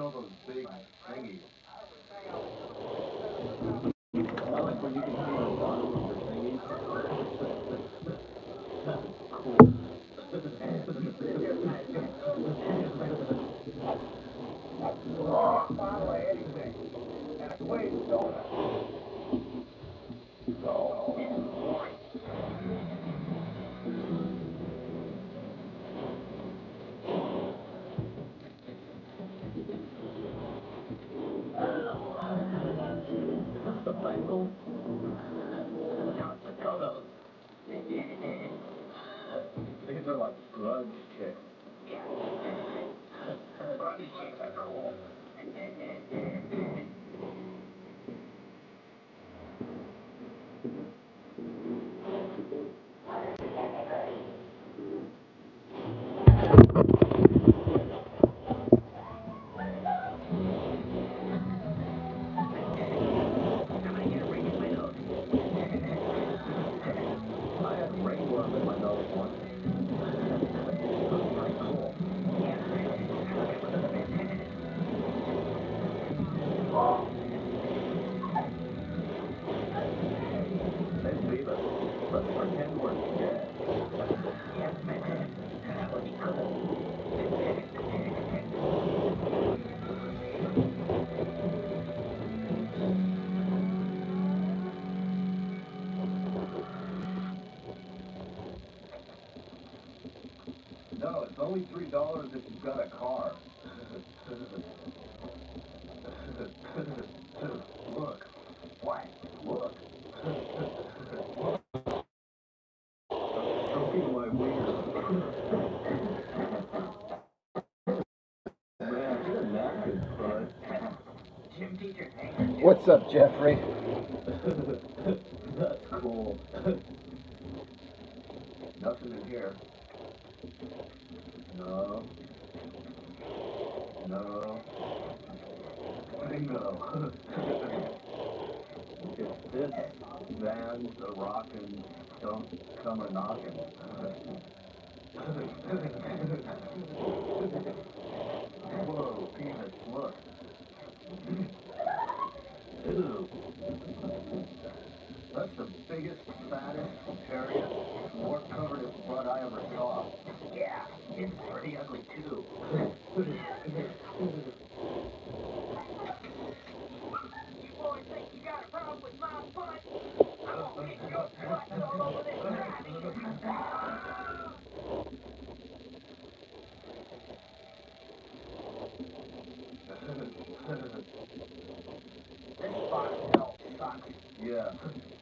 know those big thingies. I like when you can see the bottom of the thingies. Cool. Follow anything. And it's way donut. The Bible. Photos. These are like grudge chicks. Grudge chicks are cool. I had a ringworm in my nose once. It was pretty cool. Let's leave it. Let's pretend we're dead. Yes, man. That would be cool. No, it's only $3 if you've got a car. Look. What? Look. Stroking my wiener. Man, you're knackered, bud. Gym teacher. What's up, Jeffrey? That's cool. Nothing in here. No. No. Bingo. If this van's a rockin', don't come a knockin'. Whoa, penis, look. Ew. That's the biggest, fattest, hairiest, more covered butt I ever saw. Yeah, it's pretty ugly too. You boys think you got a problem with my butt? I'm gonna kick your butt all over this crap. This spot hell sucks. Yeah,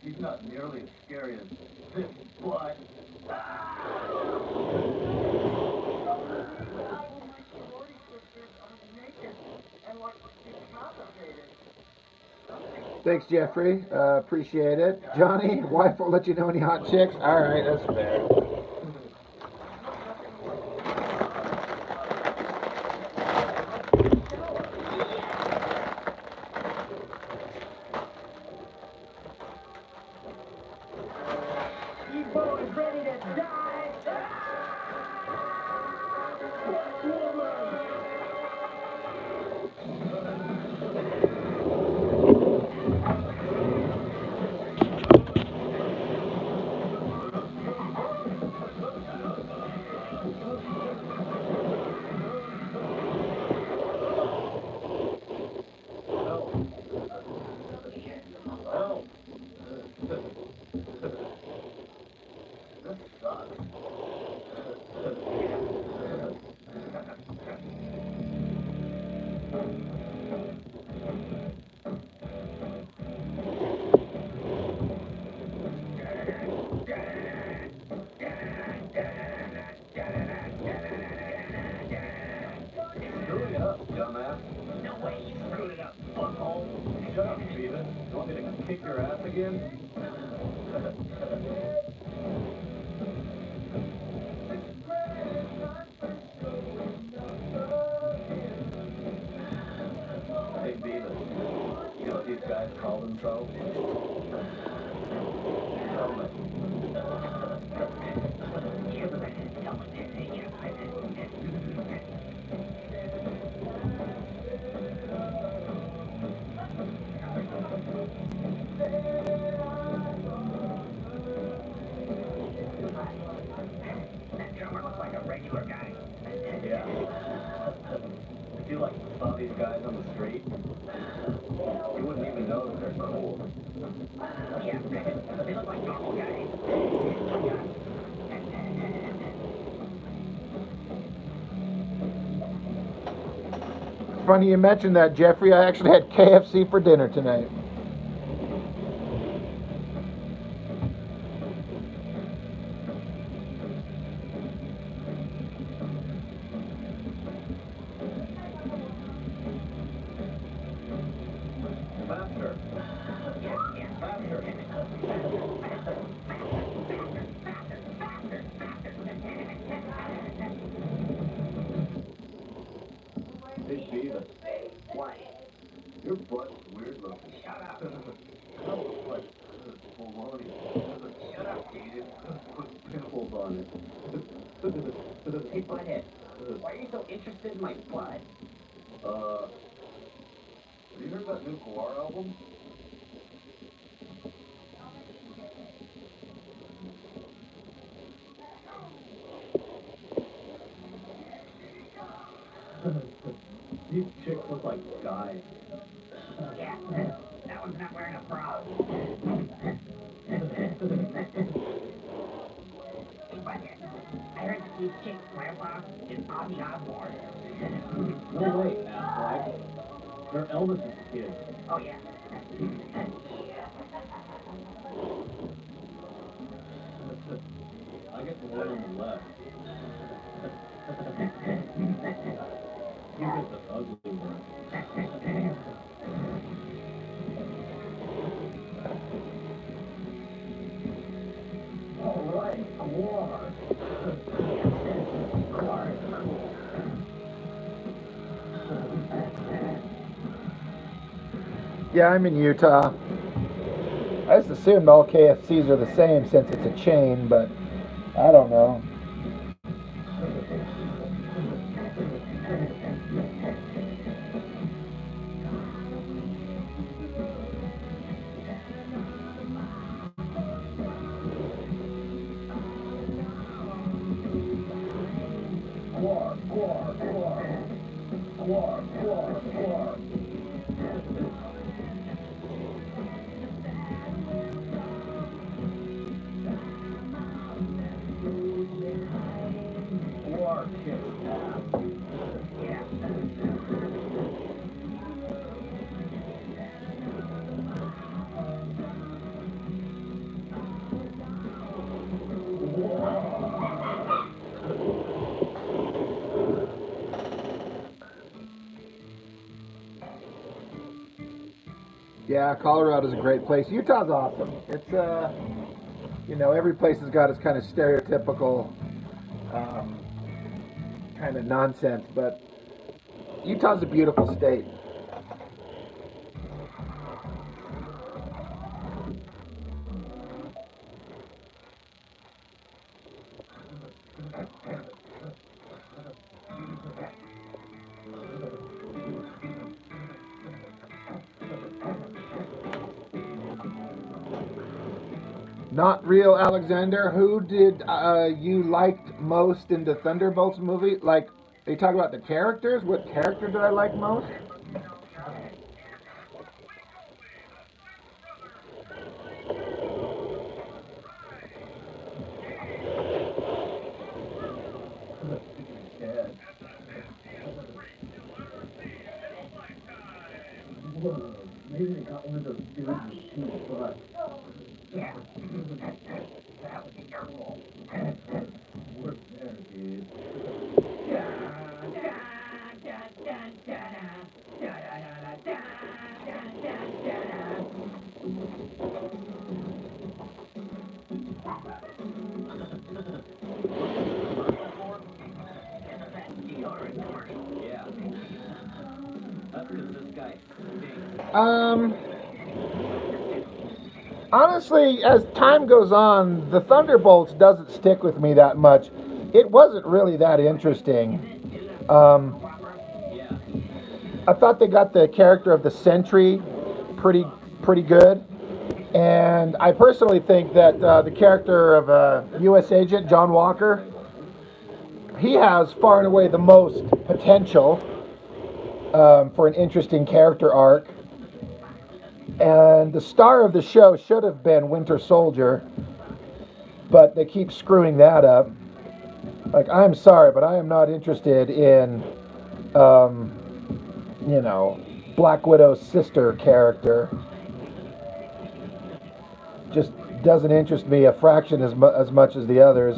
he's not nearly as scary as this butt. Thanks, Jeffrey. Appreciate it. Johnny, wife won't let you know any hot chicks? All right, that's fair. You boys ready to die? This sucks. Screw it up, dumbass. No way you screwed it up, butthole. Shut up, Steven. You want me to kick your ass again? Hey, Beavis, you know what these guys call themselves? Helmet. guys on the street, you wouldn't even know that they're cool. Yeah, they look like normal guys. Funny you mentioned that, Jeffrey. I actually had KFC for dinner tonight. Faster. Faster. Hey, Beavis. What? Your butt's weird looking. Shut up. Like, baloney. Shut up, David. Put pimples on it. Hey, Butthead. Why are you so interested in my blood? Have you heard that new Guar album? These chicks look like guys. Yeah, that one's not wearing a bra. Hey, Butthead. I heard that these chicks' grandpa is Ozzy Osbourne. No way, Affleck. They're Elvis's kids. Oh, yeah. I get the one on the left. You get the ugly one. All right, Guar. Guar is cool. Yeah, I'm in Utah. I just assumed all KFCs are the same since it's a chain, but I don't know. Guar, Guar, Guar. Guar, Guar, Guar. Guar kicks ass. Yeah. Yeah, Colorado's a great place. Utah's awesome. It's you know, every place has got its kind of stereotypical kind of nonsense, but Utah's a beautiful state. Not real, Alexander. Who did you liked most in the Thunderbolts movie? Like, are you talking about the characters? What character did I like most? Dad. Whoa, maybe they got one of those dudes with two butts. Yeah. That would be cool. We're there, dude. Yeah. That's because this guy stinks. Honestly, as time goes on, the Thunderbolts doesn't stick with me that much. It wasn't really that interesting. Yeah. I thought they got the character of the Sentry pretty good, and I personally think that the character of U.S. Agent John Walker, he has far and away the most potential. for an interesting character arc. And the star of the show should have been Winter Soldier, but they keep screwing that up. Like, I'm sorry, but I am not interested in, um, Black Widow's sister character. Just doesn't interest me a fraction as much as the others.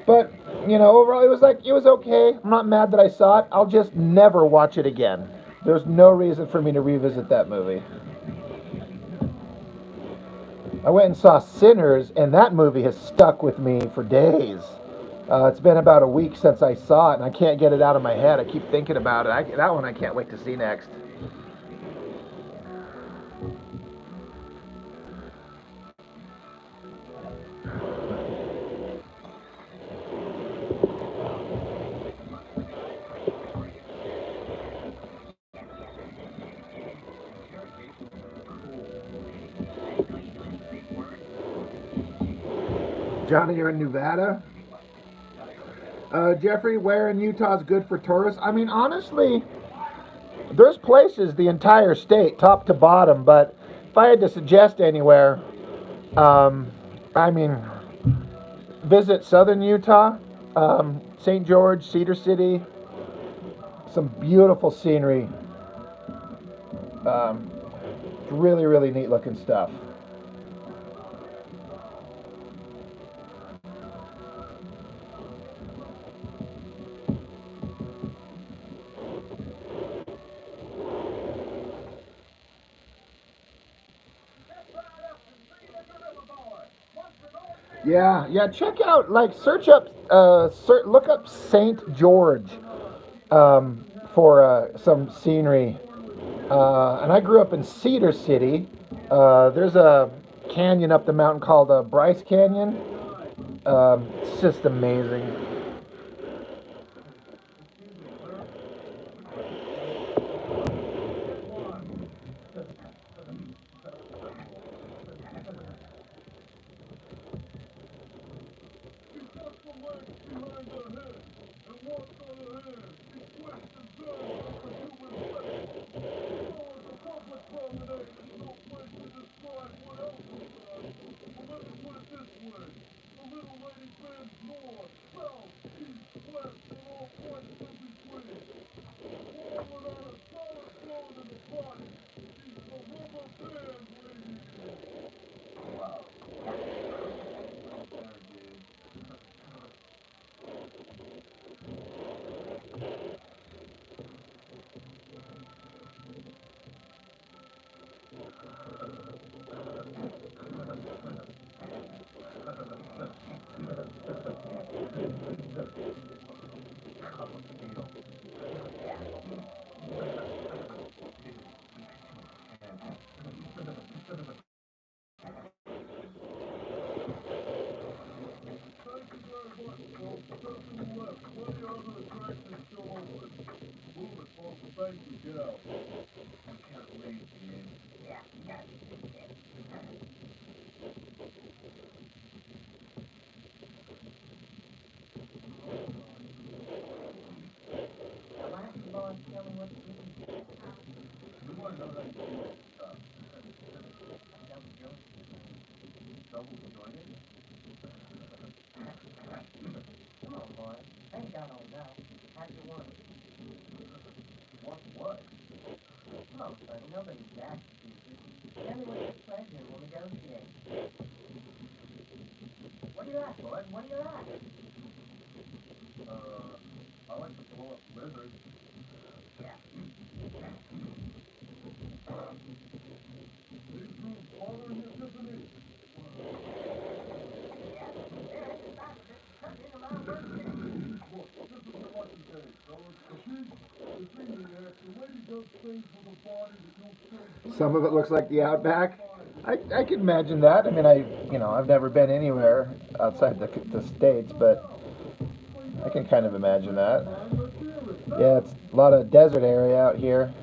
But, overall, it was okay. I'm not mad that I saw it. I'll just never watch it again. There's no reason for me to revisit that movie. I went and saw Sinners, and that movie has stuck with me for days. It's been about a week since I saw it, and I can't get it out of my head. I keep thinking about it. That one I can't wait to see next. Johnny, you're in Nevada? Jeffrey, where in Utah is good for tourists? I mean, honestly, there's places the entire state, top to bottom, but if I had to suggest anywhere, um, I mean, visit southern Utah, St. George, Cedar City, some beautiful scenery. Really, really neat looking stuff. Yeah. Check out, search up, look up St. George for some scenery. And I grew up in Cedar City. There's a canyon up the mountain called Bryce Canyon. It's just amazing. Some of it looks like the Outback. I can imagine that. I mean, I've never been anywhere outside the states, but I can kind of imagine that. Yeah, it's a lot of desert area out here.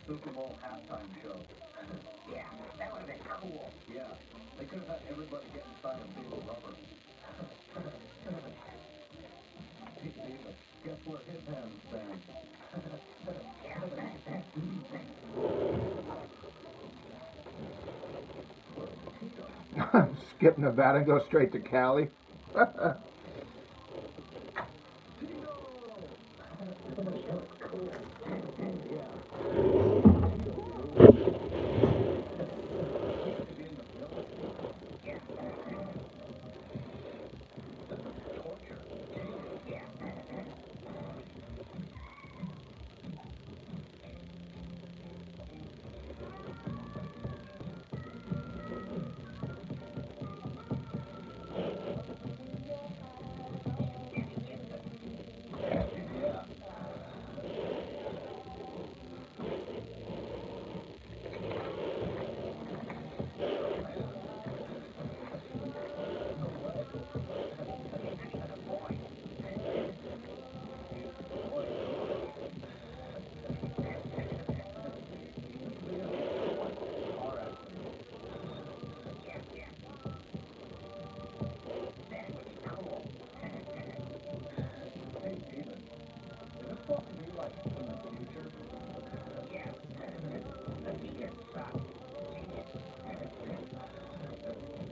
Super Bowl halftime show. Yeah, that would have been cool. Yeah, they could have had everybody get inside a big rubber. Hey, David, guess where his hands stand? Skip Nevada and go straight to Cali.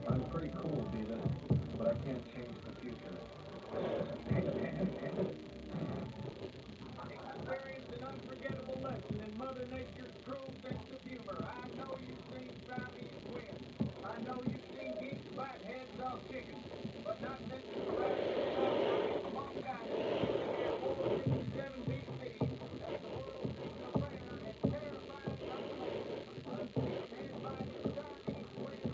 I'm pretty cool, David, but I can't change the future. Experienced an unforgettable lesson in Mother Nature's cruel sense of humor. I know you've seen Siamese twins. I know you've seen geeks bite heads off chickens, but not since the Jurassic Park Long Island in the year 457 BC. As the world sees a rare and terrifying combination of six head-biting Siamese twins.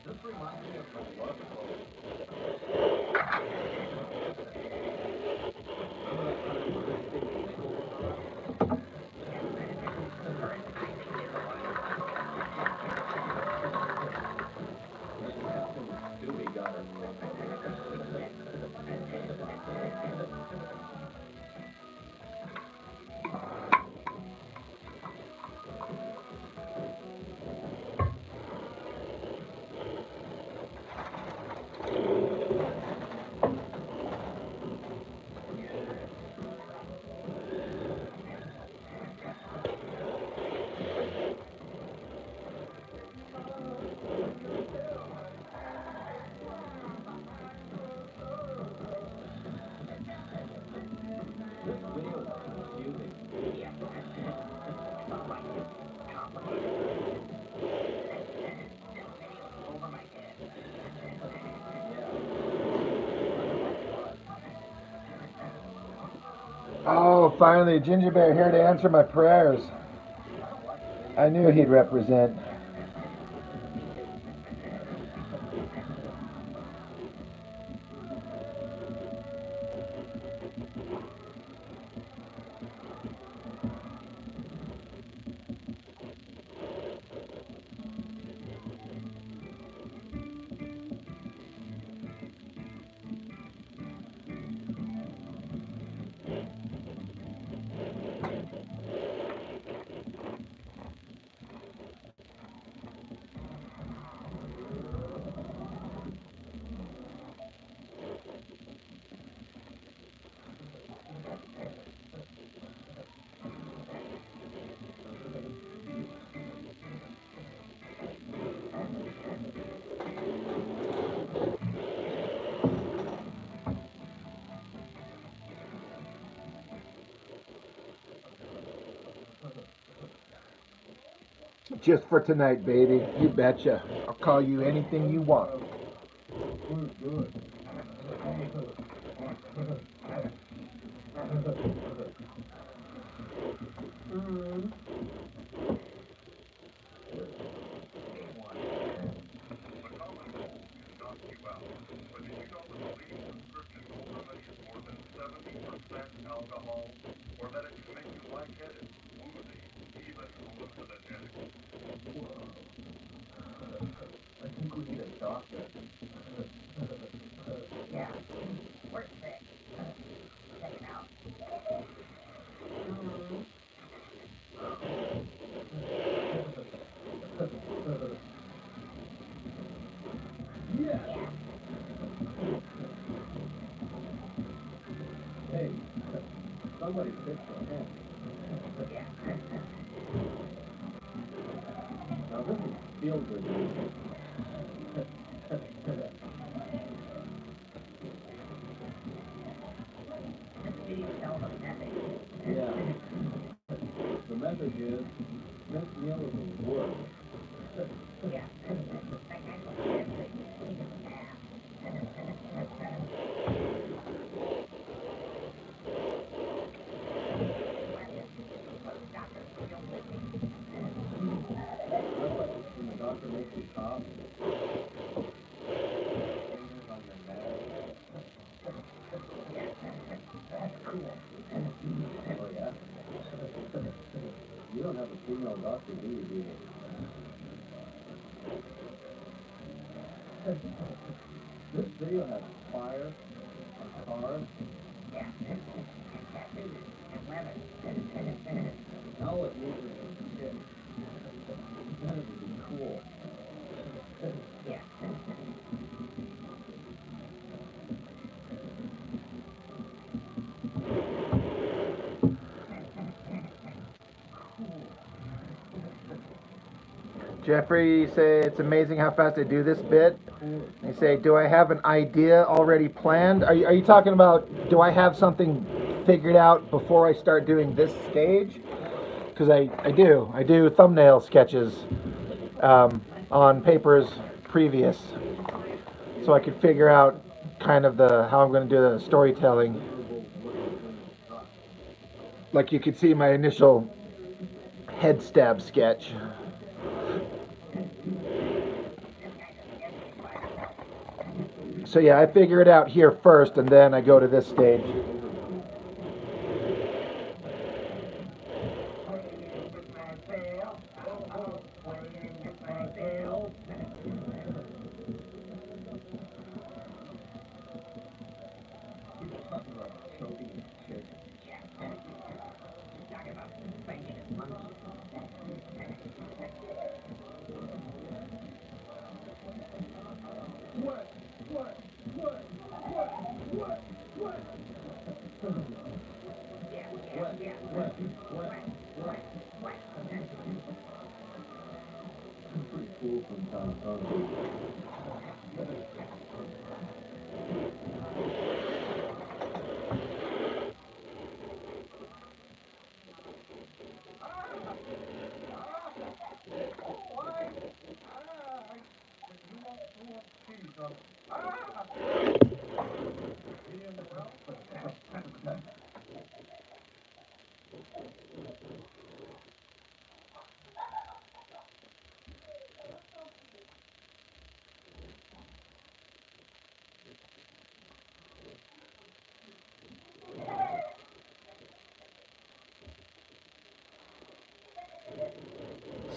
This reminds me of my love boat. Captain Stewie got it. This video is confusing. Over my head. Oh, finally, Ginger Bear here to answer my prayers. I knew he'd represent. Just for tonight, baby. You betcha. I'll call you anything you want. Good. I think we need a doctor. Yeah. We're sick. Check it out. Yeah. Yeah. Hey, somebody fix her hand. Yeah. Now this is feel good music. This video tells us nothing. Yeah. The message is, this meal is a work. Yeah. That guy's so sick. He's an ass. Doctor's real busy. That's like when the doctor makes you cough. Fingers on your neck. That's cool. Oh yeah? You don't have a female doctor, do you? This video has fire, a car, Yeah. And tattoos and leather. all it needs is a chick. That would be cool. Yeah. Jeffrey, you say it's amazing how fast I do this bit. You say, do I have an idea already planned? Are you talking about, do I have something figured out before I start doing this stage? Because I do thumbnail sketches on papers previous, so I could figure out kind of how I'm going to do the storytelling. Like you could see my initial head stab sketch. So yeah, I figure it out here first, and then I go to this stage. Pretty cool from time to time.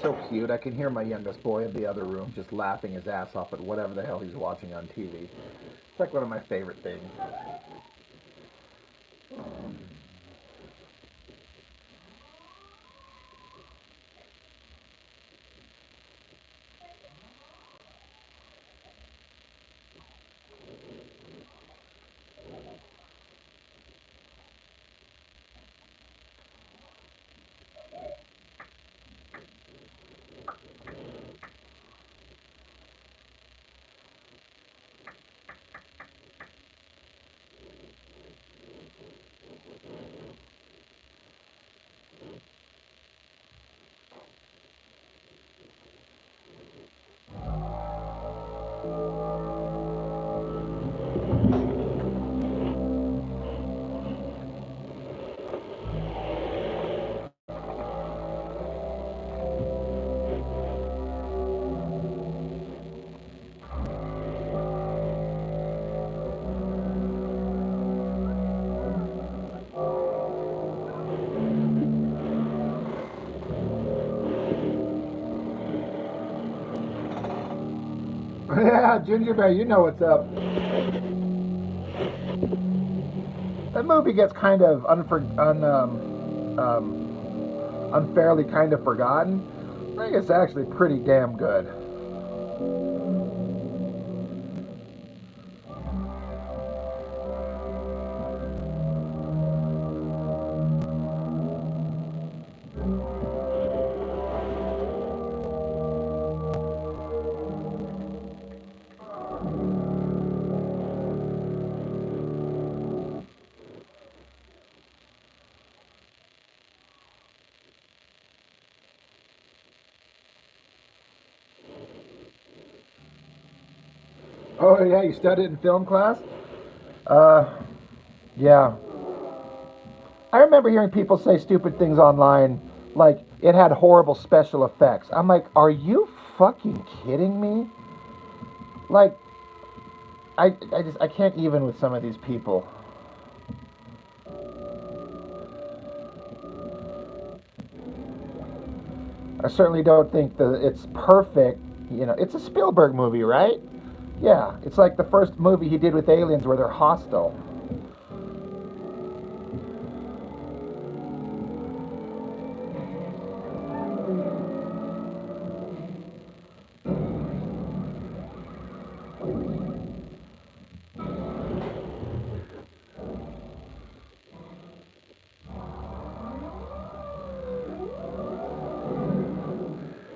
So cute. I can hear my youngest boy in the other room just laughing his ass off at whatever the hell he's watching on TV. It's like one of my favorite things. Yeah, Ginger Bear, you know what's up. That movie gets kind of unfairly kind of forgotten. I think it's actually pretty damn good. Oh yeah, you studied in film class? Yeah. I remember hearing people say stupid things online, like it had horrible special effects. I'm like, are you fucking kidding me? Like, I can't even with some of these people. I certainly don't think that it's perfect. You know, it's a Spielberg movie, right? Yeah, it's like the first movie he did with aliens where they're hostile.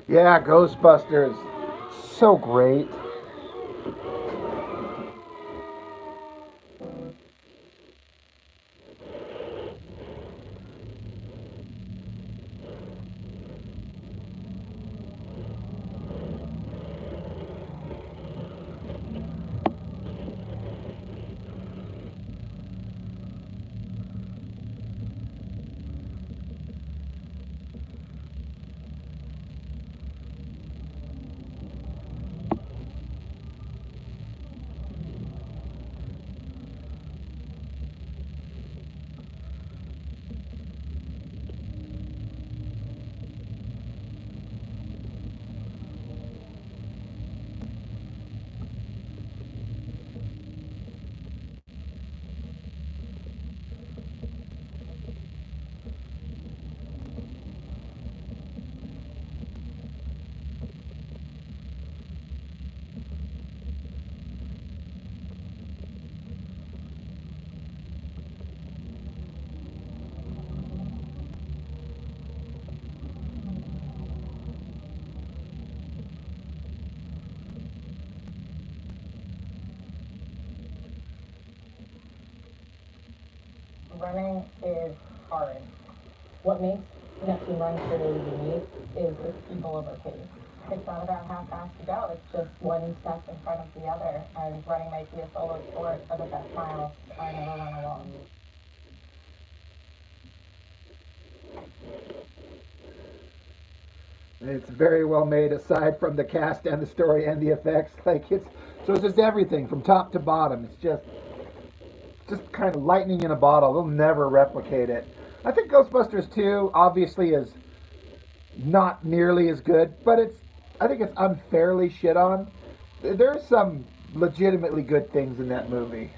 Yeah, Ghostbusters. So great. Running is hard. What makes Neptune Run truly unique is its people over pace. It's not about how fast you go, it's just one step in front of the other, and running might be a solo sport, but the best miles are never run alone. It's very well made aside from the cast and the story and the effects. It's just everything from top to bottom. It's just kind of lightning in a bottle. They'll never replicate it. I think Ghostbusters 2 obviously is not nearly as good, but I think it's unfairly shit on. There's some legitimately good things in that movie.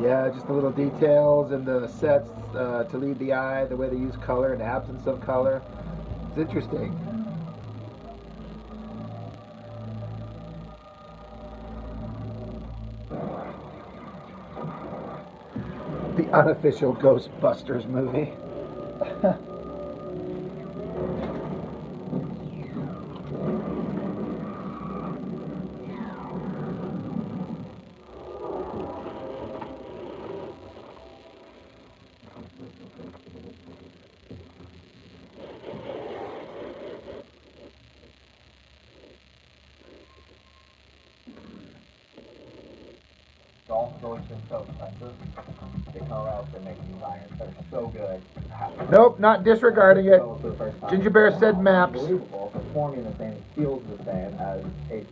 Yeah, just the little details and the sets to lead the eye, the way they use color and absence of color. It's interesting. The unofficial Ghostbusters movie. Golf has always been so expensive. They come out, they make these irons that are so good. Nope, not disregarding it. For the first time. Ginger Bear said maps. Unbelievable. Performing the same, feels the same as a.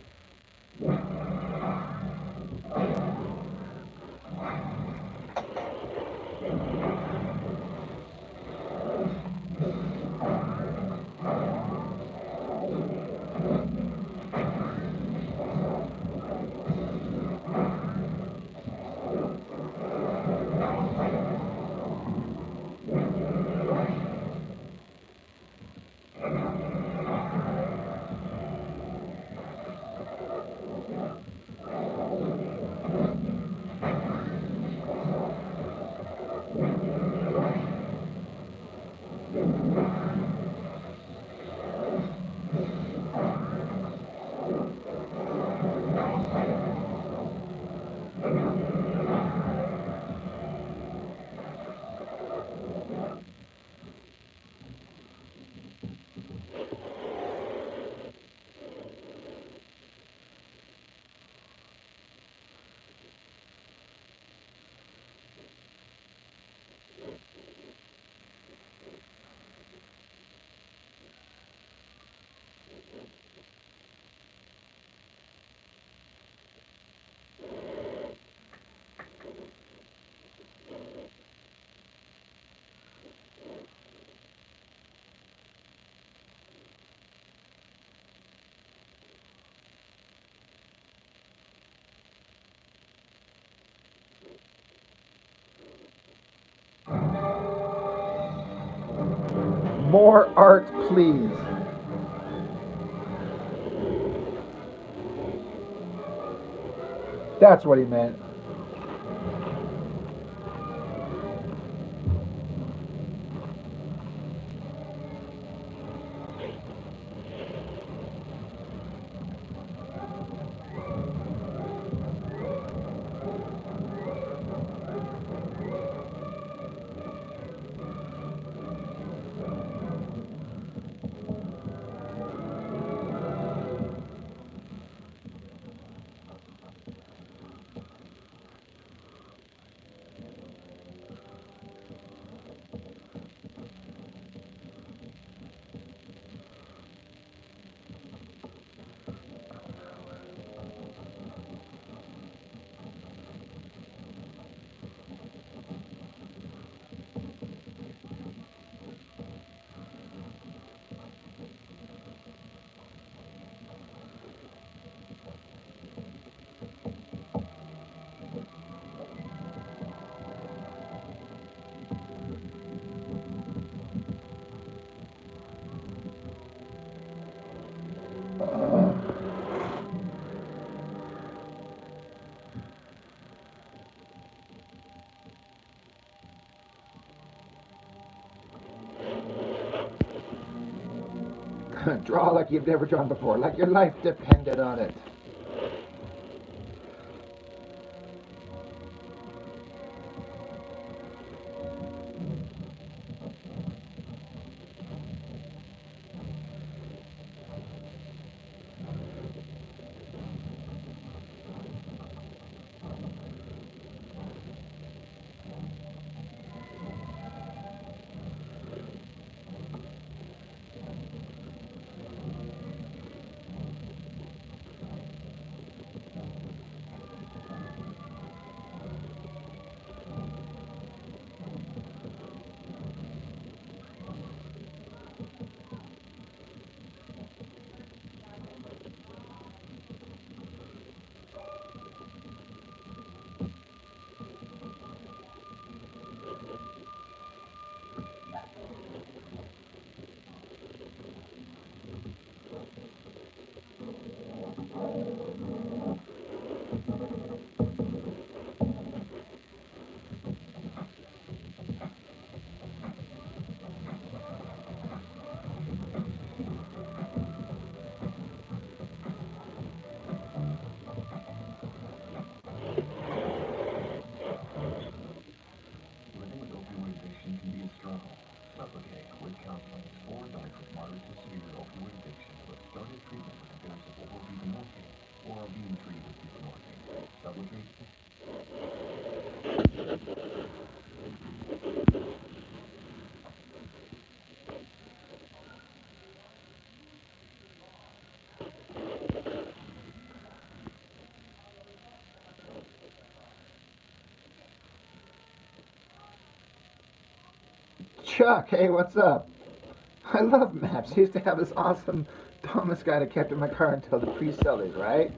More art, please. That's what he meant. Draw like you've never drawn before, like your life depended on it. Chuck, hey, what's up? I love maps. I used to have this awesome Thomas guide I kept in my car until the pre-sellers, right?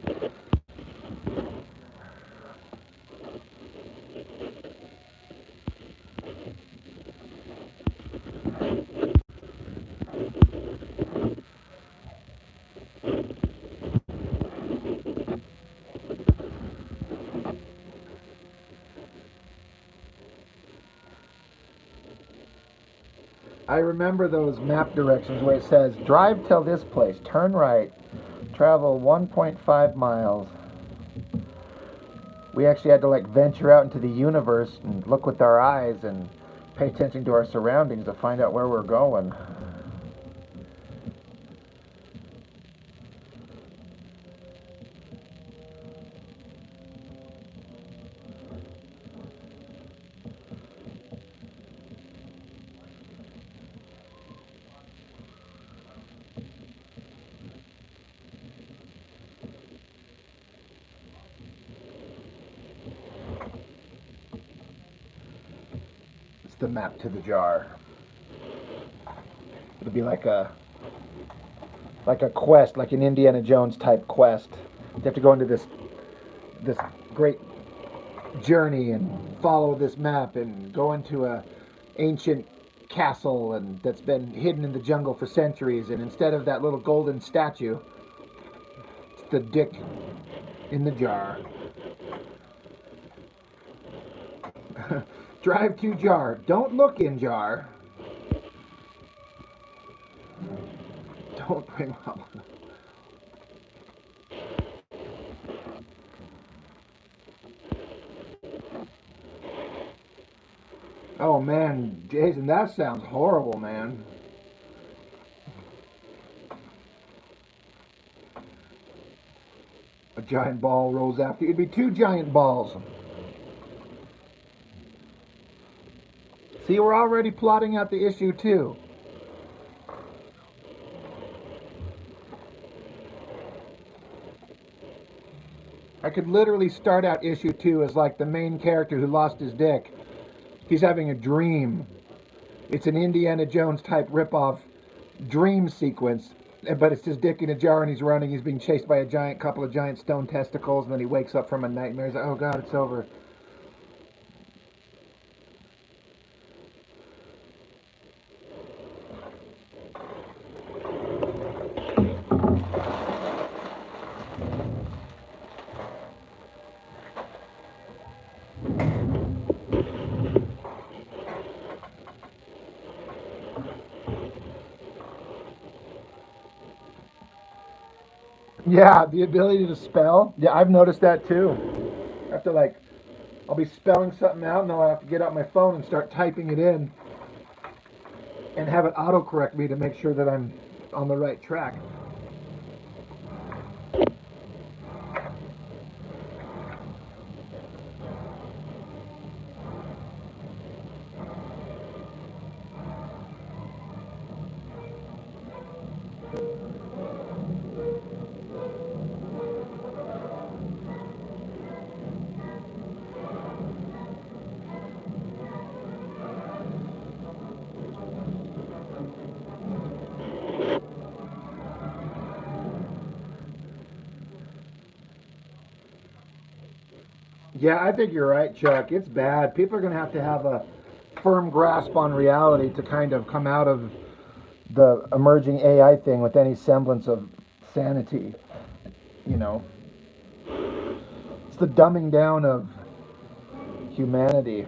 I remember those map directions where it says, drive till this place, turn right, travel 1.5 miles. We actually had to like venture out into the universe and look with our eyes and pay attention to our surroundings to find out where we're going. It's the map to the jar. It'll be like a quest, like an Indiana Jones type quest. You have to go into this great journey and follow this map and go into a ancient castle and that's been hidden in the jungle for centuries, and instead of that little golden statue, it's the dick in the jar. Drive to jar. Don't look in jar. Don't bring up. Oh man, Jason, that sounds horrible, man. A giant ball rolls after you. It'd be two giant balls. See, we're already plotting out the issue too. I could literally start out issue 2 as like the main character who lost his dick. He's having a dream. It's an Indiana Jones type ripoff dream sequence, but it's his dick in a jar and he's running. He's being chased by a couple of giant stone testicles, and then he wakes up from a nightmare. He's like, oh god, it's over. Yeah, the ability to spell. Yeah, I've noticed that too. I have to like, I'll be spelling something out and then I'll have to get out my phone and start typing it in and have it autocorrect me to make sure that I'm on the right track. Yeah, I think you're right, Chuck. It's bad. People are going to have a firm grasp on reality to kind of come out of the emerging AI thing with any semblance of sanity. You know, it's the dumbing down of humanity.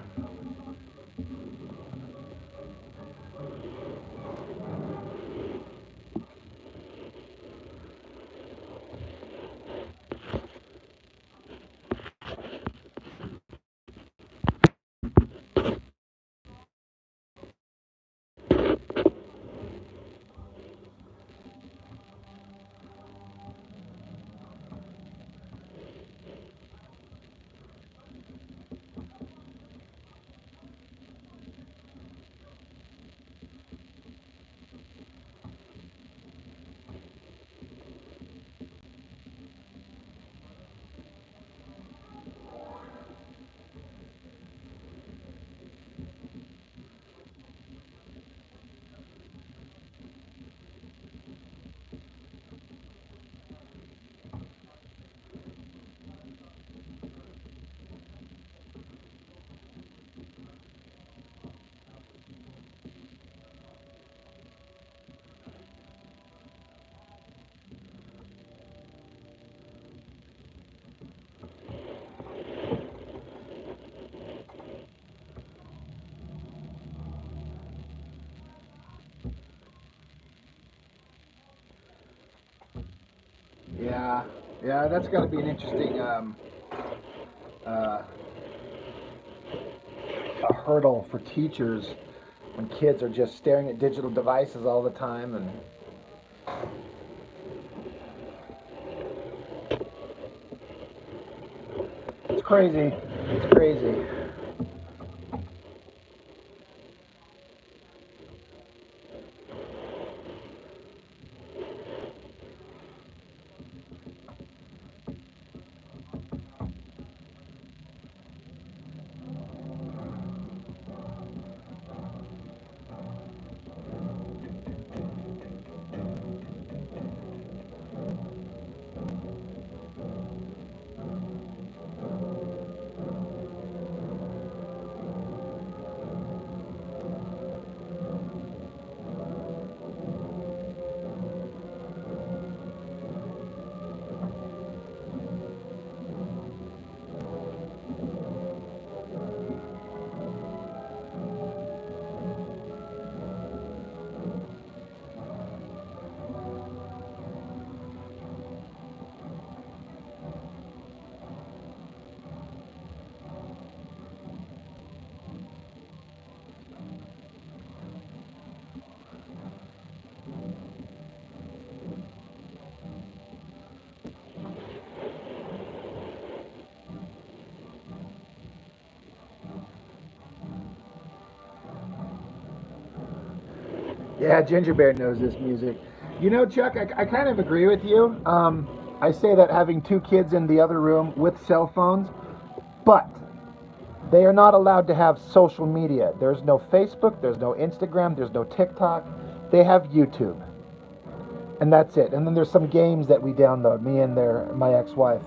Yeah, yeah, that's got to be an interesting uh, a hurdle for teachers when kids are just staring at digital devices all the time. And it's crazy. It's crazy. Yeah, Ginger Bear knows this music. You know, Chuck, I kind of agree with you. I say that having two kids in the other room with cell phones, but they are not allowed to have social media. There's no Facebook, there's no Instagram, there's no TikTok. They have YouTube, and that's it. And then there's some games that we download, me and my ex-wife.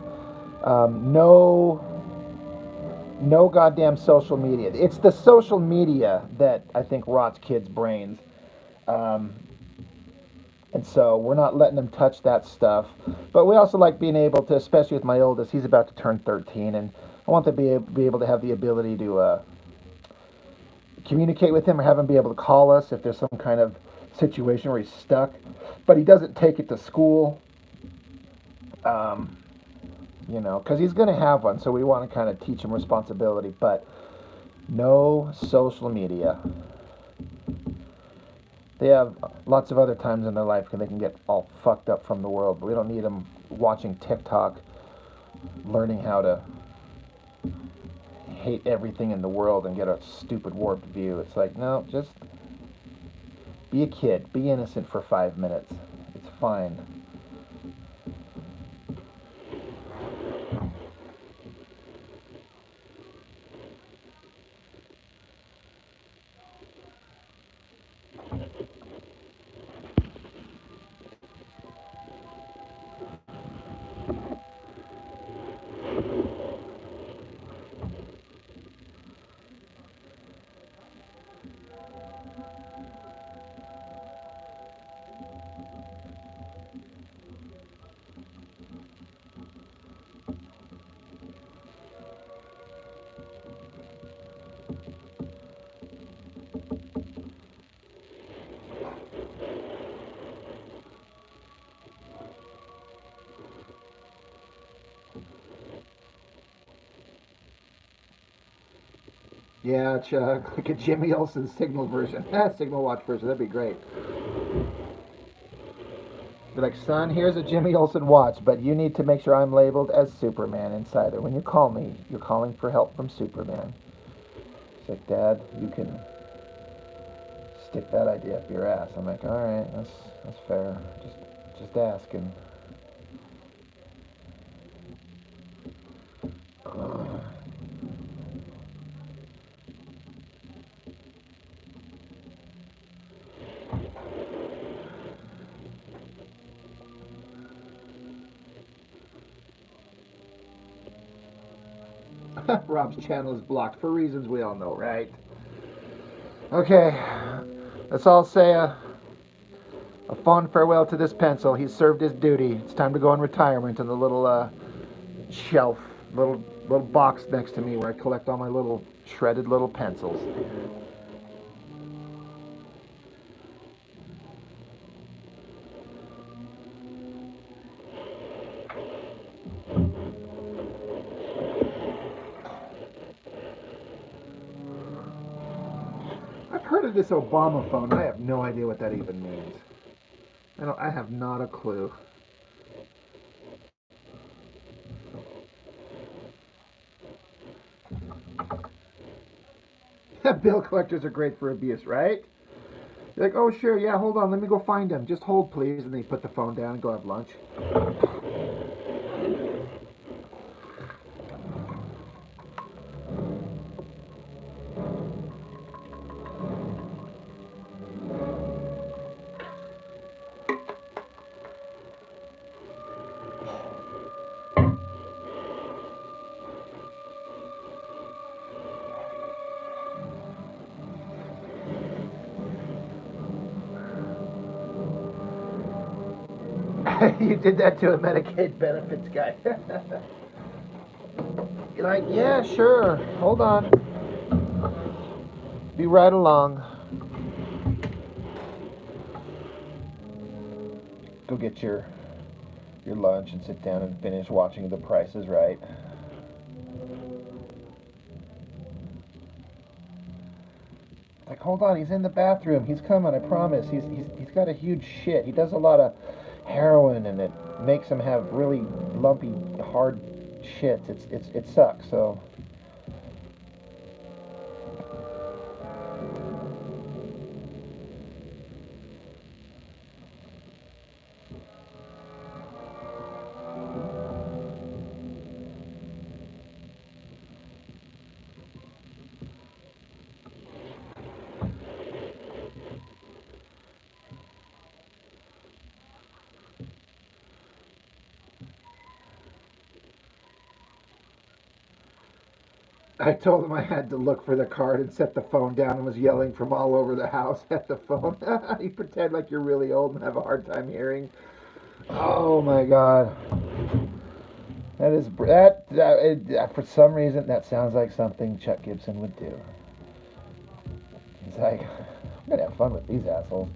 No, no goddamn social media. It's the social media that I think rots kids' brains. Um, And so we're not letting them touch that stuff. But we also like being able to, especially with my oldest, he's about to turn 13, and I want to be able to have the ability to communicate with him or have him be able to call us if there's some kind of situation where he's stuck. But he doesn't take it to school, um, because he's going to have one. So we want to kind of teach him responsibility. But no social media. They have lots of other times in their life when they can get all fucked up from the world, but we don't need them watching TikTok, learning how to hate everything in the world and get a stupid warped view. It's like, no, just be a kid. Be innocent for 5 minutes. It's fine. Yeah, Chuck, like a Jimmy Olsen Signal version. Signal Watch version. That'd be great. Be like, son, here's a Jimmy Olsen watch, but you need to make sure I'm labeled as Superman inside there. When you call me, you're calling for help from Superman. It's like, Dad, you can stick that idea up your ass. I'm like, all right, that's fair. Just asking. Rob's channel is blocked for reasons we all know, right? Okay, let's all say a fond farewell to this pencil. He's served his duty. It's time to go in retirement in the little shelf, little box next to me where I collect all my little shredded little pencils. of this Obama phone. I have no idea what that even means. I have not a clue. Bill collectors are great for abuse, right? You're like, oh sure, yeah, hold on, let me go find him. Just hold please, and then you put the phone down and go have lunch. You did that to a Medicaid benefits guy. You're like, yeah, sure. Hold on. Be right along. Go get your lunch and sit down and finish watching The Price is Right. Like, hold on, he's in the bathroom. He's coming, I promise. He's got a huge shit. He does a lot of heroin, and it makes him have really lumpy, hard shits. It sucks. So. I told him I had to look for the card and set the phone down and was yelling from all over the house at the phone. You pretend like you're really old and have a hard time hearing. Oh my god. For some reason, that sounds like something Chuck Gibson would do. He's like, I'm gonna have fun with these assholes.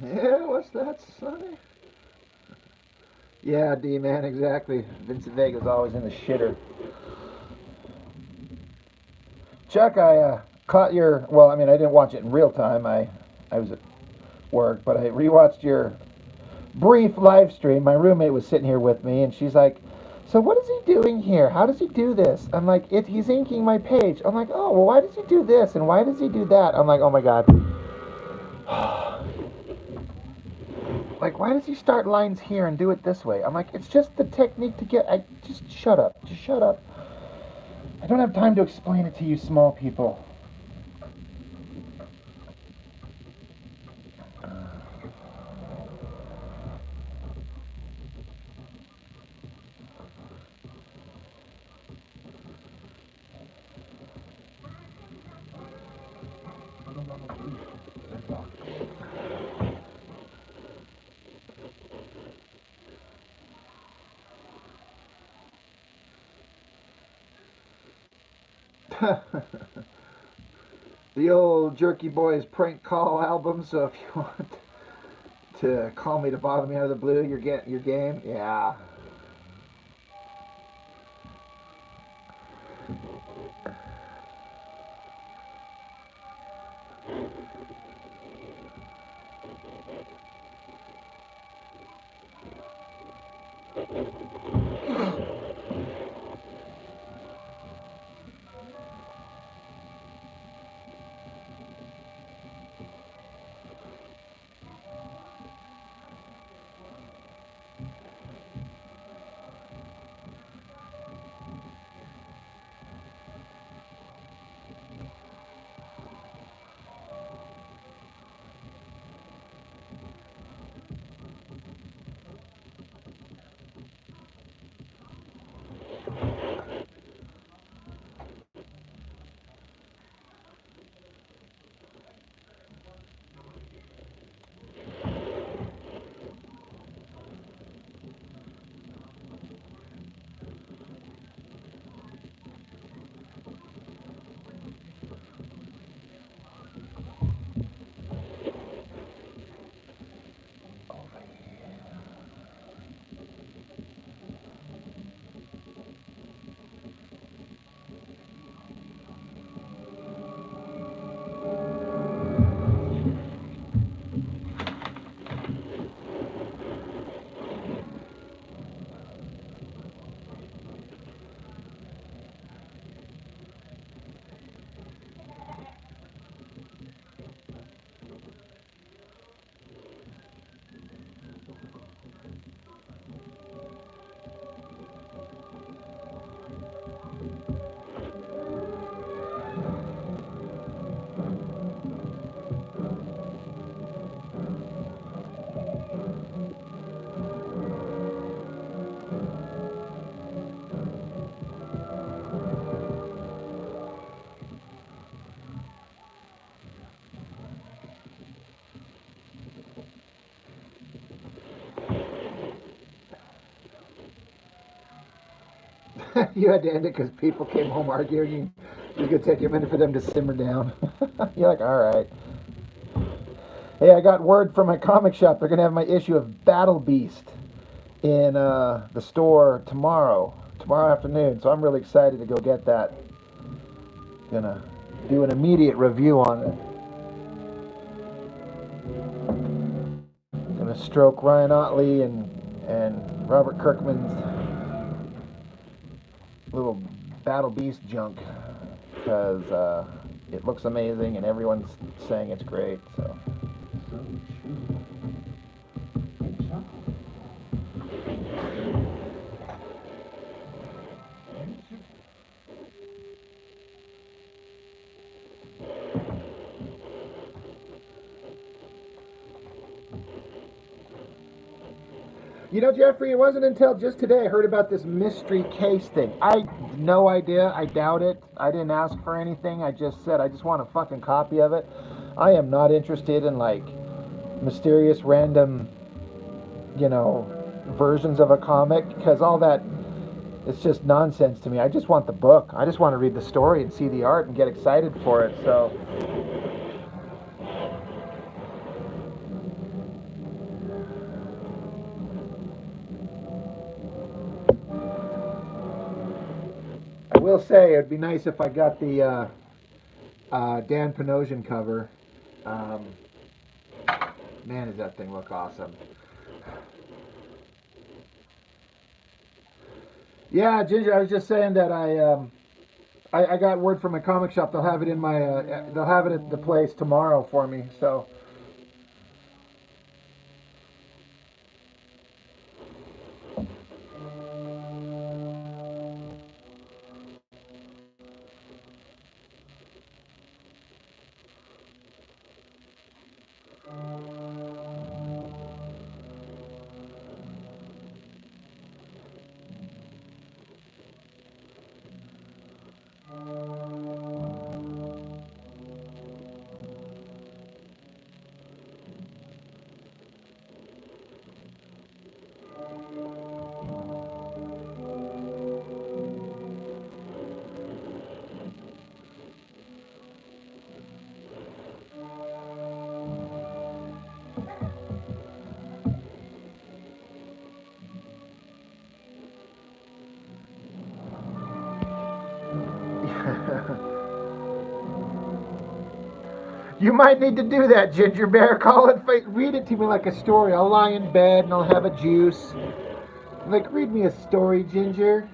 Yeah, what's that, Sonny? Yeah, D-Man, exactly. Vincent Vega's always in the shitter. Chuck, I caught your... Well, I mean, I didn't watch it in real time. I was at work, but I rewatched your brief live stream. My roommate was sitting here with me, and she's like, so what is he doing here? How does he do this? I'm like, he's inking my page. I'm like, oh, well, why does he do this? And why does he do that? I'm like, oh, my God. Like, why does he start lines here and do it this way? I'm like, it's just the technique to get... Just shut up. Just shut up. I don't have time to explain it to you small people. The old Jerky Boys prank call album. So if you want to call me to bother me out of the blue, you're getting your game. Yeah. You had to end it because people came home arguing. It was going to take a minute for them to simmer down. You're like, all right. Hey, I got word from my comic shop. They're going to have my issue of Battle Beast in the store tomorrow afternoon. So I'm really excited to go get that. Gonna do an immediate review on it. Gonna stroke Ryan Otley and Robert Kirkman's little Battle Beast junk because it looks amazing and everyone's saying it's great. So. You know, Jeffrey, it wasn't until just today I heard about this mystery case thing. I had no idea. I doubt it. I didn't ask for anything. I just said I just want a fucking copy of it. I am not interested in like mysterious random, versions of a comic because all that it's just nonsense to me. I just want the book. I just want to read the story and see the art and get excited for it. So I will say it'd be nice if I got the Dan Panosian cover. Man, does that thing look awesome. Yeah, Ginger, I was just saying that I got word from my comic shop. They'll have it in my they'll have it at the place tomorrow for me. So. You might need to do that, Ginger Bear. Call it, read it to me like a story. I'll lie in bed and I'll have a juice. Like, read me a story, Ginger.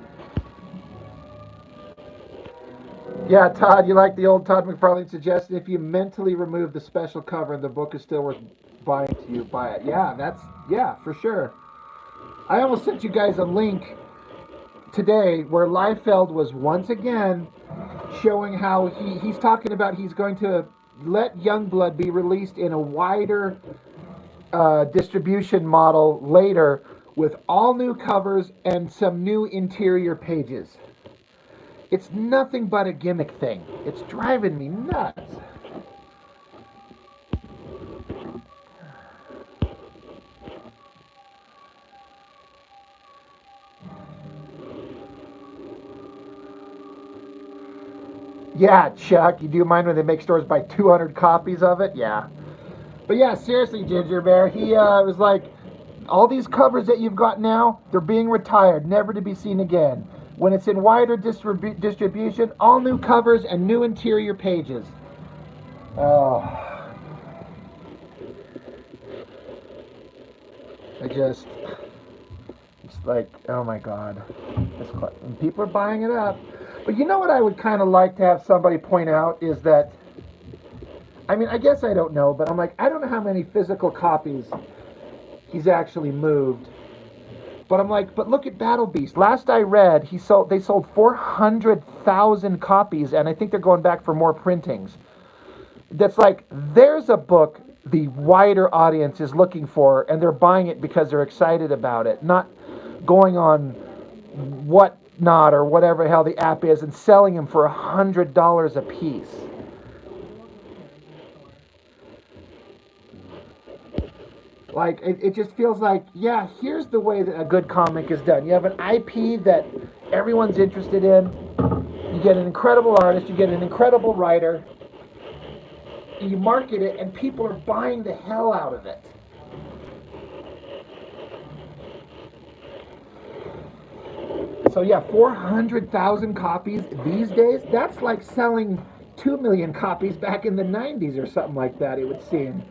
Yeah, Todd, you like the old Todd McFarlane suggestion? If you mentally remove the special cover and the book is still worth buying to you, buy it. Yeah, for sure. I almost sent you guys a link today where Liefeld was once again showing how he's talking about he's going to let Youngblood be released in a wider distribution model later with all new covers and some new interior pages. It's nothing but a gimmick thing. It's driving me nuts. Yeah, Chuck, you do mind when they make stores buy 200 copies of it? Yeah. But yeah, seriously, Ginger Bear, he was like, all these covers that you've got now, they're being retired, never to be seen again. When it's in wider distribution, all new covers and new interior pages. Oh. It's like, oh my God. And people are buying it up. But you know what I would kind of like to have somebody point out is that, I mean, I guess I don't know, but I'm like, I don't know how many physical copies he's actually moved. But I'm like, but look at Battle Beast. Last I read, they sold 400,000 copies, and I think they're going back for more printings. That's like, there's a book the wider audience is looking for, and they're buying it because they're excited about it, not going on Whatnot or whatever the hell the app is and selling them for $100 a piece. Like, it just feels like, yeah, here's the way that a good comic is done. You have an IP that everyone's interested in. You get an incredible artist, you get an incredible writer, you market it, and people are buying the hell out of it. So yeah, 400,000 copies these days, that's like selling 2 million copies back in the 90s or something like that, it would seem.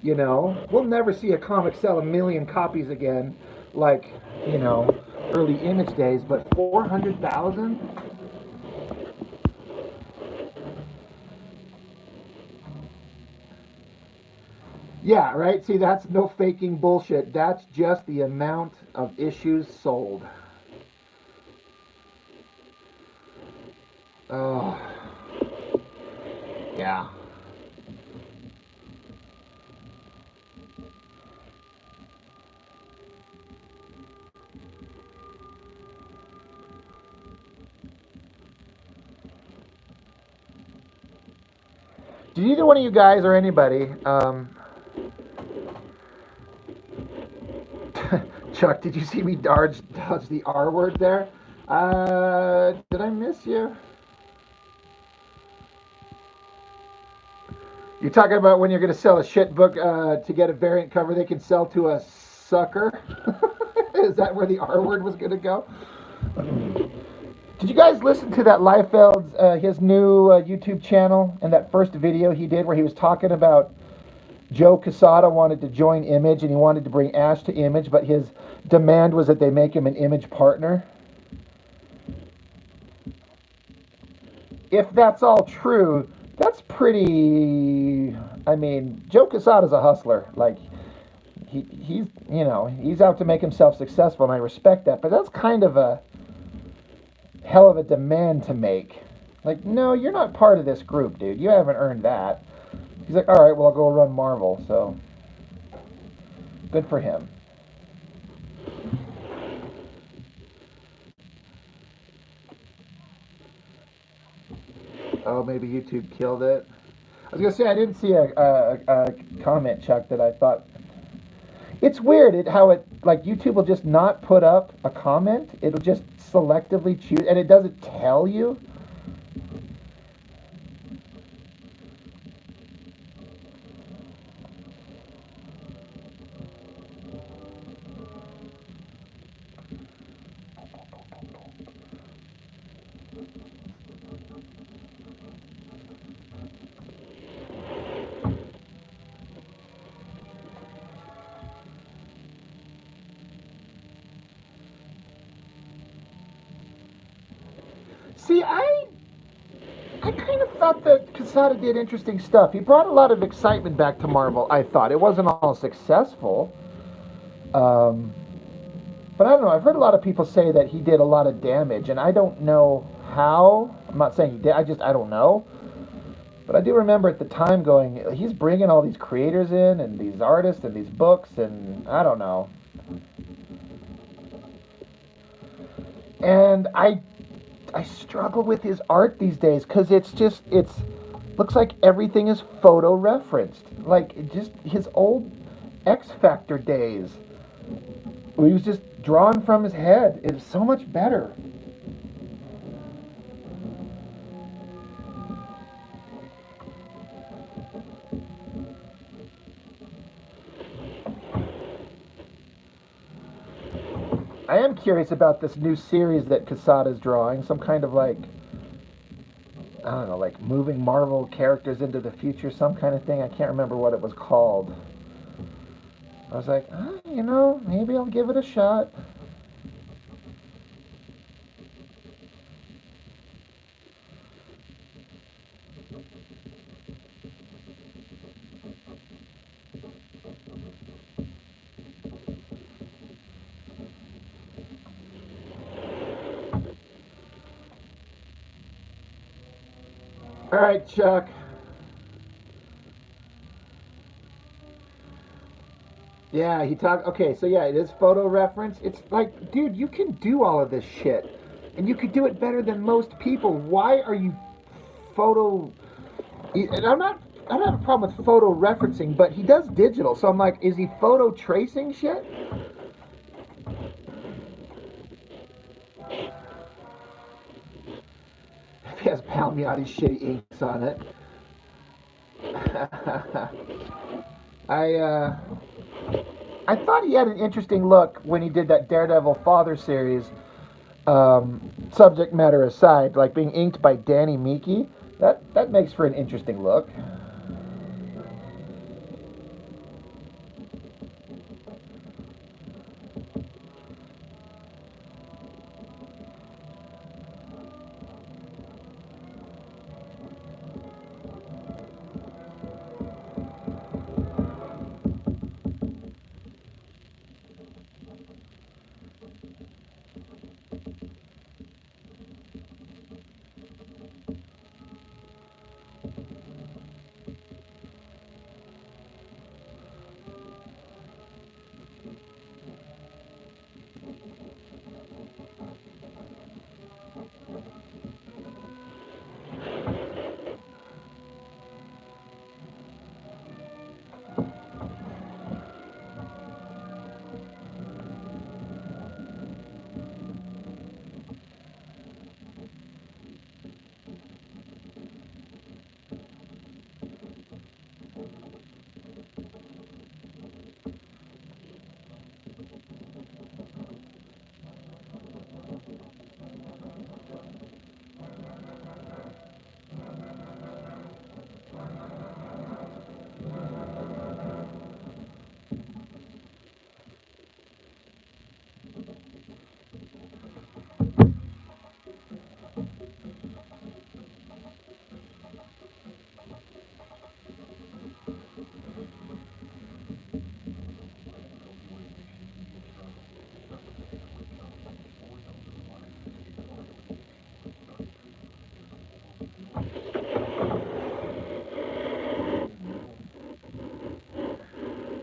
You know, we'll never see a comic sell 1 million copies again like, you know, early Image days, but 400,000? Yeah, right? See, that's no faking bullshit. That's just the amount of issues sold. Oh, yeah. Did either one of you guys or anybody, Chuck, did you see me dodge the R word there? Did I miss you? You're talking about when you're going to sell a shit book to get a variant cover they can sell to a sucker? Is that where the R word was going to go? Did you guys listen to that Liefeld's, his new YouTube channel and that first video he did where he was talking about Joe Quesada wanted to join Image and he wanted to bring Ash to Image, but his demand was that they make him an Image partner? If that's all true, that's pretty... I mean, Joe Quesada's a hustler. Like, he's, you know, he's out to make himself successful, and I respect that, but that's kind of a hell of a demand to make. Like, no, you're not part of this group, dude. You haven't earned that. He's like, all right, well, I'll go run Marvel, so good for him. Oh, maybe YouTube killed it. I was going to say, I didn't see a comment, Chuck, that I thought... It's weird how like, YouTube will just not put up a comment. It'll just selectively choose, and it doesn't tell you. See, I kind of thought that Quesada did interesting stuff. He brought a lot of excitement back to Marvel, I thought. It wasn't all successful. But I don't know. I've heard a lot of people say that he did a lot of damage, and I don't know how. I'm not saying he did. I don't know. But I do remember at the time going, he's bringing all these creators in, and these artists, and these books, and I don't know. And I struggle with his art these days because it's looks like everything is photo referenced. Like just his old X Factor days where he was just drawn from his head. It's so much better. I am curious about this new series that Quesada's drawing. Some kind of like, I don't know, like moving Marvel characters into the future, some kind of thing. I can't remember what it was called. I was like, you know, maybe I'll give it a shot. All right, Chuck. Yeah, he talked. Okay, so yeah, it is photo reference. It's like, dude, you can do all of this shit, and you could do it better than most people. Why are you photo? And I don't have a problem with photo referencing, but he does digital, so I'm like, is he photo tracing shit? Palmiotti shitty inks on it. I thought he had an interesting look when he did that Daredevil Father series. Subject matter aside, like being inked by Danny Miki, that makes for an interesting look.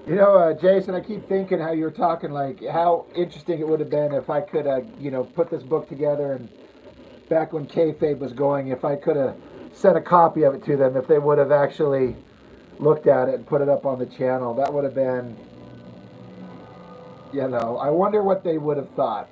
You know, Jason, I keep thinking how you were talking, like how interesting it would have been if I could, put this book together, and back when kayfabe was going, if I could have sent a copy of it to them, if they would have actually looked at it and put it up on the channel, that would have been, I wonder what they would have thought.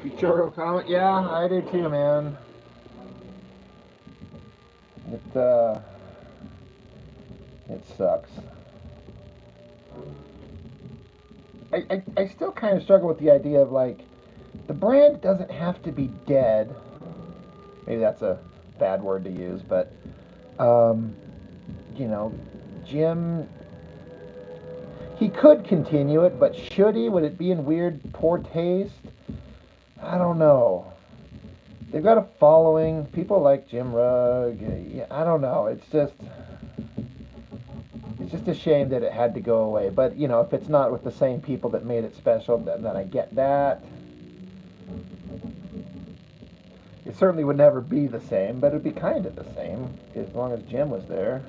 Futura comic, yeah, I do too, man. It sucks. I still kind of struggle with the idea of, like, the brand doesn't have to be dead. Maybe that's a bad word to use, but Jim, he could continue it, but should he? Would it be in weird, poor taste? I don't know. They've got a following. People like Jim Rugg. I don't know. It's just a shame that it had to go away. But, if it's not with the same people that made it special, then I get that. It certainly would never be the same, but it would be kind of the same as long as Jim was there.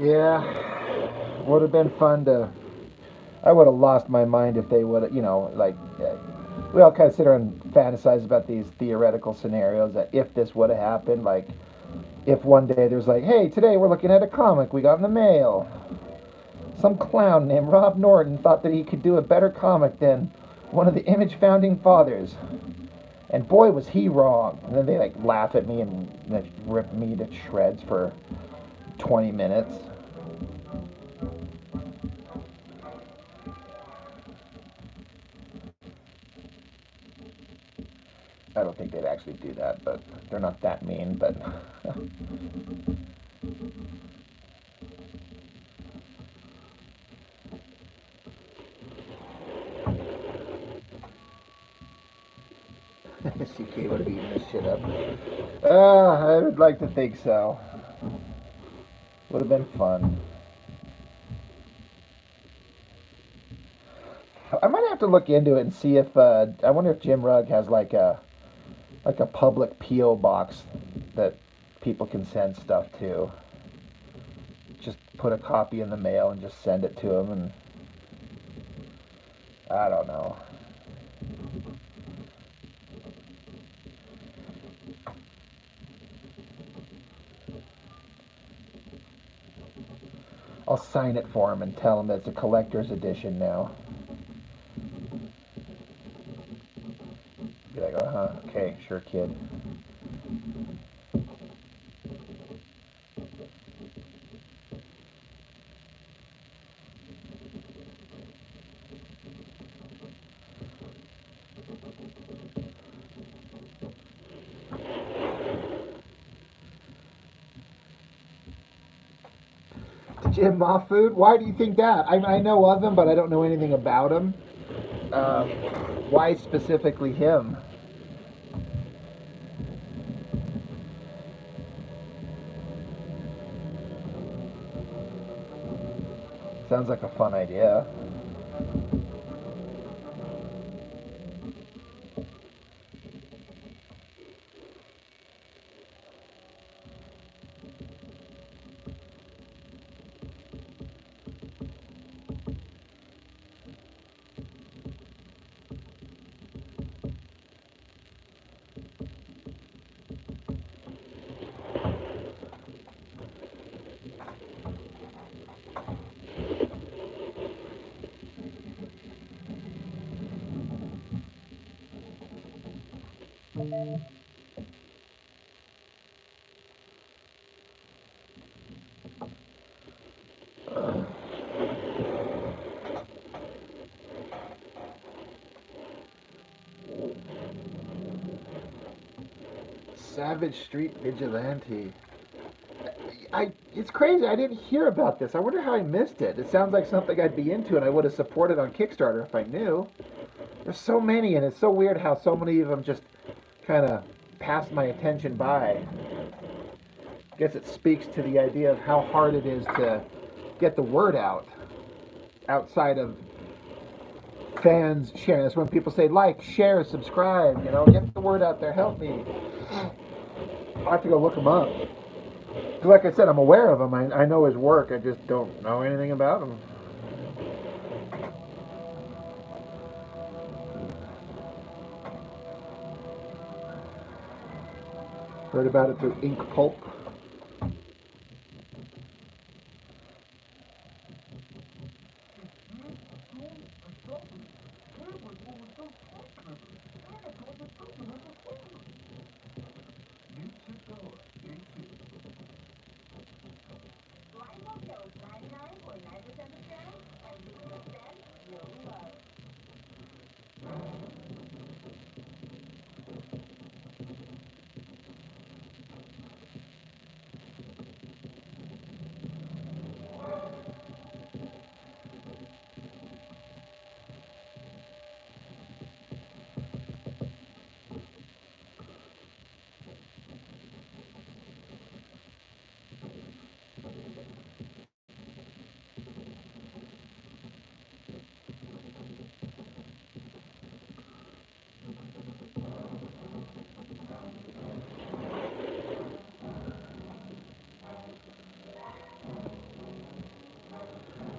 Yeah, would have been fun to. I would have lost my mind if they would have, we all kind of sit around and fantasize about these theoretical scenarios that if this would have happened, like, if one day there's like, hey, today we're looking at a comic we got in the mail. Some clown named Rob Norton thought that he could do a better comic than one of the Image founding fathers. And boy, was he wrong. And then they like laugh at me and like, rip me to shreds for 20 minutes. I don't think they'd actually do that, but they're not that mean, but CK would have eaten this shit up. I would like to think so. Would have been fun. I might have to look into it and see if I wonder if Jim Rugg has like a public PO box that people can send stuff to. Just put a copy in the mail and just send it to him, and I don't know. I'll sign it for him and tell him that it's a collector's edition now. Be like, okay, sure, kid. Jim Mahfood? Why do you think that? I know of him, but I don't know anything about him. Why specifically him? Sounds like a fun idea. Savage Street Vigilante. It's crazy. I didn't hear about this. I wonder how I missed it. It sounds like something I'd be into, and I would have supported on Kickstarter if I knew. There's so many, and it's so weird how so many of them just kind of passed my attention by. I guess it speaks to the idea of how hard it is to get the word out outside of fans sharing. That's when people say like, share, subscribe, get the word out there, help me. I'll have to go look him up. Like I said, I'm aware of him. I know his work. I just don't know anything about him. Heard about it through Ink Pulp.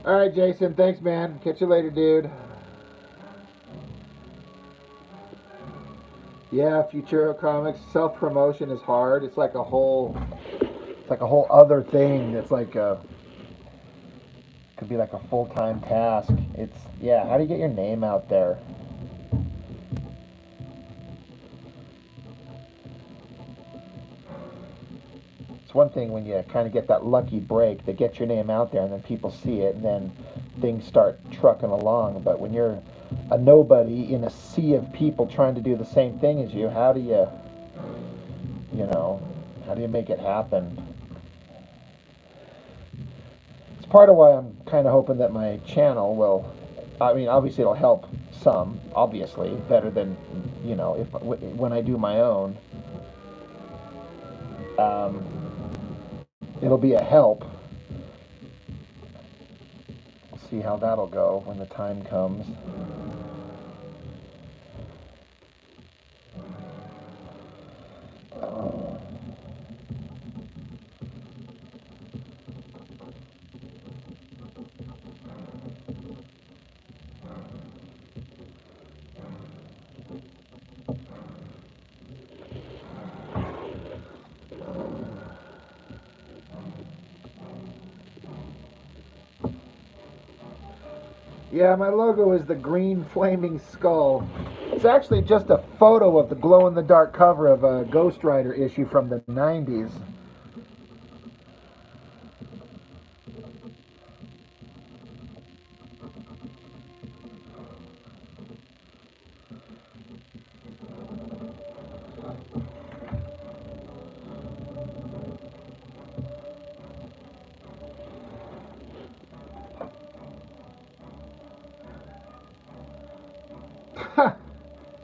All right, Jason. Thanks, man. Catch you later, dude. Yeah, Futuro Comics self-promotion is hard. It's like a whole other thing. It's like could be like a full-time task. How do you get your name out there? it's one thing when you kind of get that lucky break that gets your name out there and then people see it and then things start trucking along. But when you're a nobody in a sea of people trying to do the same thing as you, how do how do you make it happen? It's part of why I'm kind of hoping that my channel will, I mean, obviously it'll help some, obviously, better than, if when I do my own. Um, it'll be a help. We'll see how that'll go when the time comes. Yeah, my logo is the green flaming skull. It's actually just a photo of the glow-in-the-dark cover of a Ghost Rider issue from the 90s.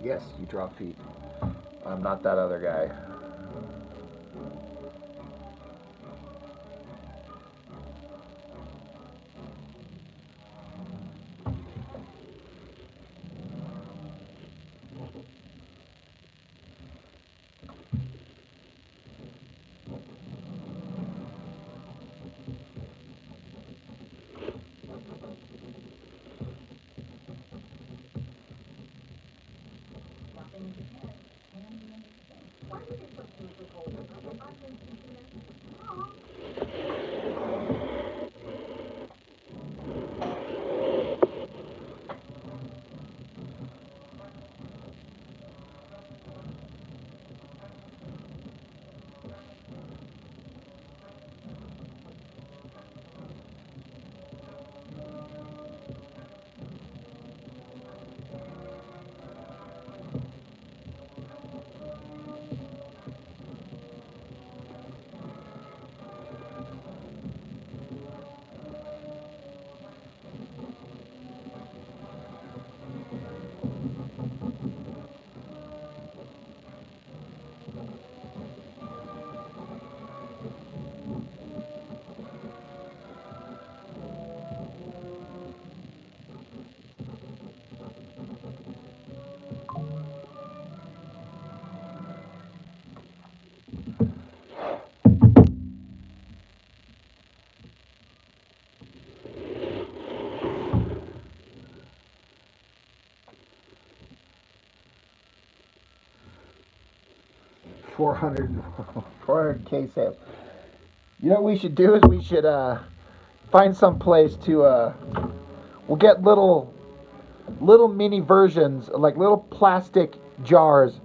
Yes, you drop feet. I'm not that other guy. Four hundred K sales. You know what we should do is we should find some place to we'll get little mini versions, like little plastic jars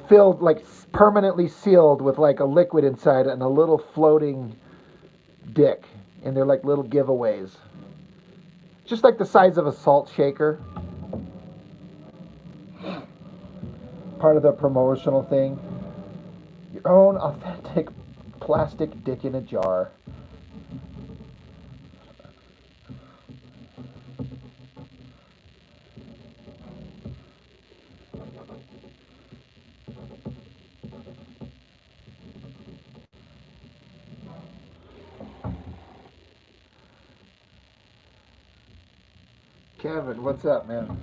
filled, like permanently sealed with like a liquid inside and a little floating dick, and they're like little giveaways, just like the size of a salt shaker. Part of the promotional thing. Your own authentic plastic dick in a jar. Kevin, what's up, man?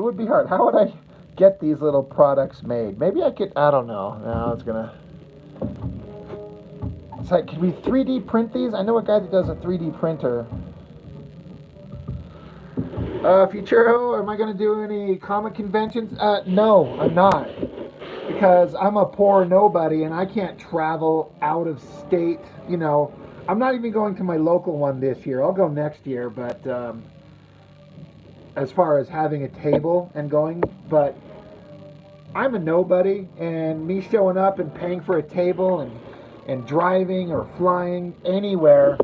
would be hard. How would I get these little products made? Maybe I could. I don't know. No, it's gonna. It's like, could we 3D print these? I know a guy that does a 3D printer. Futuro, am I going to do any comic conventions? No, I'm not. Because I'm a poor nobody and I can't travel out of state. You know, I'm not even going to my local one this year. I'll go next year, but as far as having a table and going, but I'm a nobody, and me showing up and paying for a table and driving or flying anywhere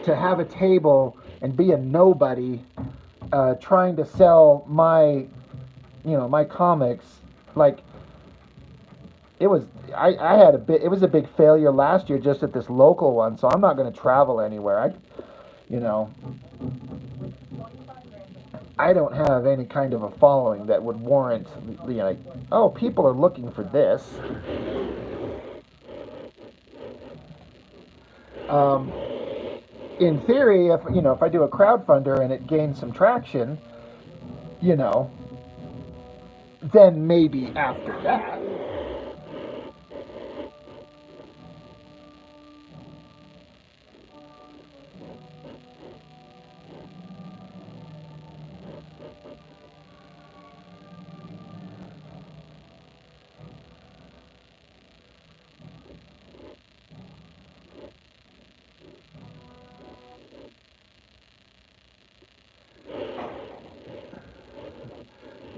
to have a table and be a nobody, trying to sell my, my comics, like, it was, I had it was a big failure last year just at this local one, so I'm not going to travel anywhere. I don't have any kind of a following that would warrant, like, oh, people are looking for this. In theory, if I do a crowdfunder and it gains some traction, then maybe after that.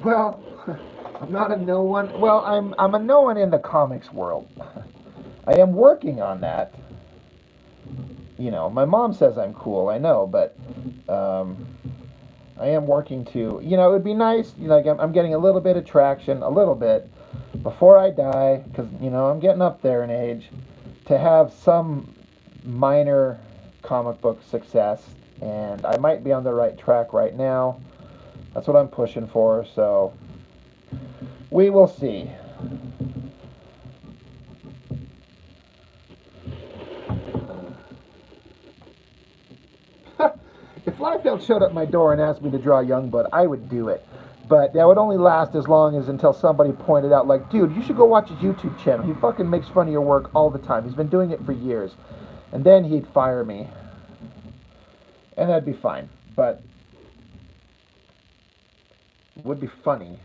Well, I'm not a no one. Well, I'm a no one in the comics world. I am working on that. My mom says I'm cool. I know, but I am working to. It would be nice. Like I'm getting a little bit of traction, a little bit, before I die, because I'm getting up there in age, to have some minor comic book success, and I might be on the right track right now. That's what I'm pushing for, so we will see. If Liefeld showed up my door and asked me to draw Youngblood, I would do it. But that would only last as long as until somebody pointed out, like, dude, you should go watch his YouTube channel. He fucking makes fun of your work all the time. He's been doing it for years. And then he'd fire me. And that'd be fine. But it would be funny.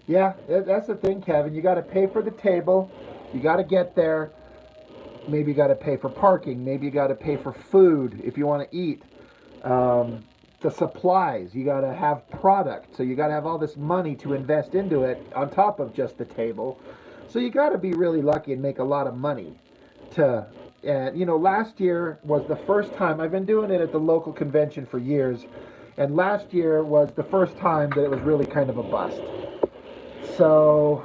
Yeah, that's the thing, Kevin. You got to pay for the table. You got to get there. Maybe you got to pay for parking. Maybe you got to pay for food if you want to eat. The supplies. You got to have product. So you got to have all this money to invest into it on top of just the table. So you got to be really lucky and make a lot of money to. And last year was the first time. I've been doing it at the local convention for years, and last year was the first time that it was really kind of a bust. So,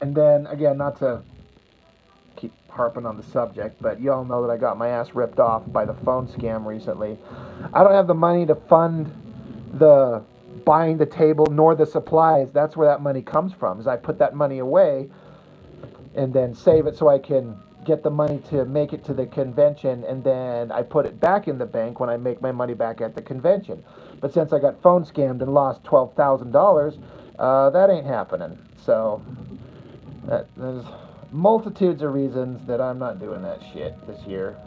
and then again, not to keep harping on the subject, but you all know that I got my ass ripped off by the phone scam recently. I don't have the money to fund the buying the table nor the supplies. That's where that money comes from, is I put that money away and then save it so I can get the money to make it to the convention, and then I put it back in the bank when I make my money back at the convention. But since I got phone scammed and lost $12,000, that ain't happening. So there's multitudes of reasons that I'm not doing that shit this year.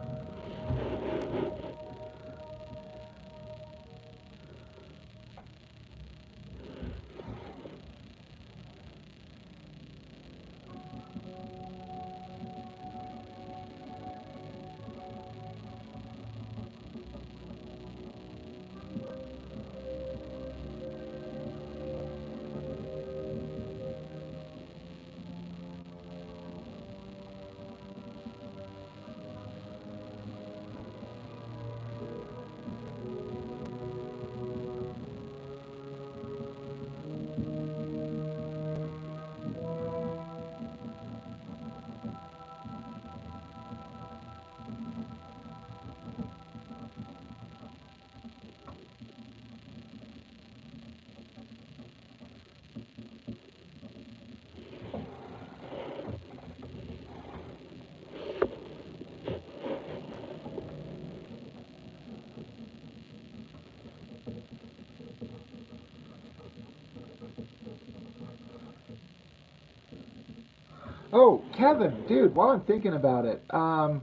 Oh, Kevin, dude, while I'm thinking about it, I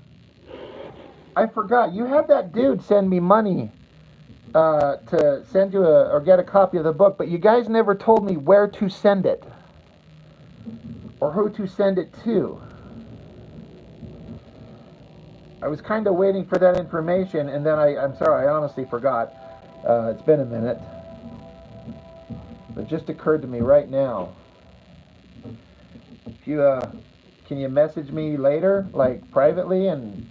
forgot. You had that dude send me money to send you or get a copy of the book, but you guys never told me where to send it or who to send it to. I was kind of waiting for that information, and then I'm sorry, I honestly forgot. It's been a minute. It just occurred to me right now. If you, can you message me later, like privately, and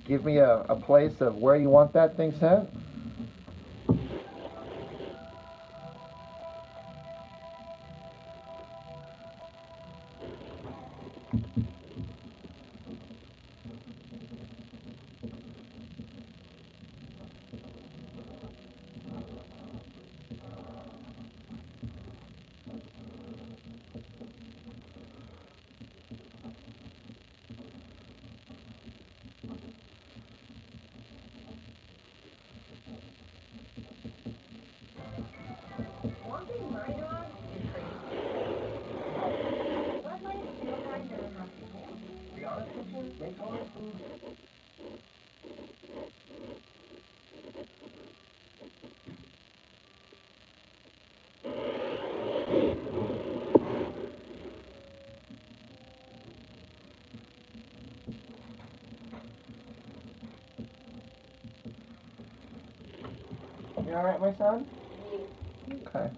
give me a place of where you want that thing sent? Walking my dog is crazy. What might feel kind of have to tail? To be honest with you, they call it food. You all right, my son? Okay.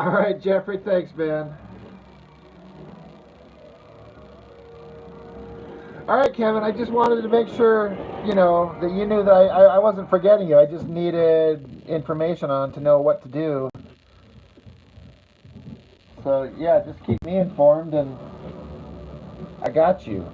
All right, Jeffrey, thanks, man. All right, Kevin, I just wanted to make sure, that you knew that I wasn't forgetting you. I just needed information on to know what to do. So, yeah, just keep me informed, and I got you.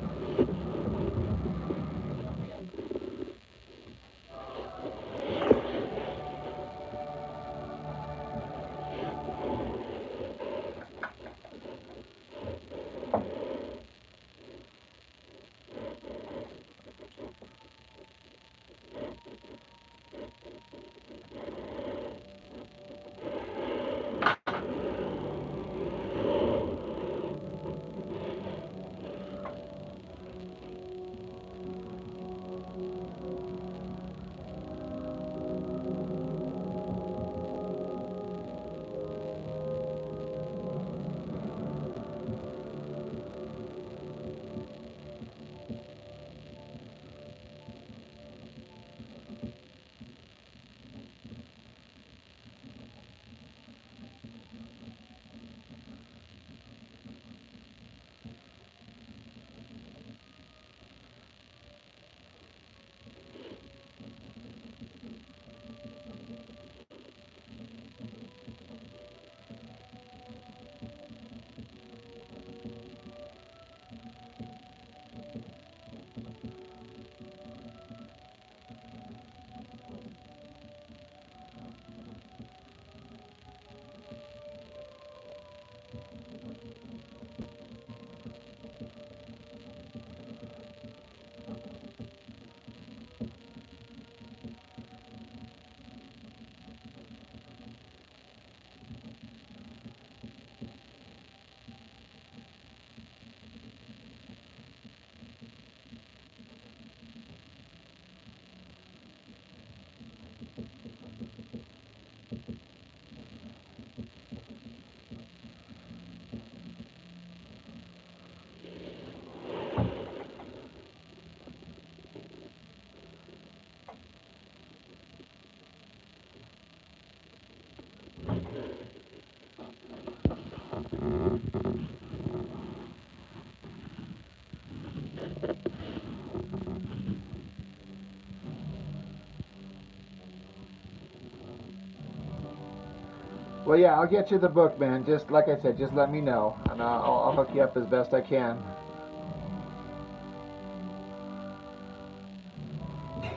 Well, yeah, I'll get you the book, man. Just like I said, just let me know, and I'll hook you up as best I can.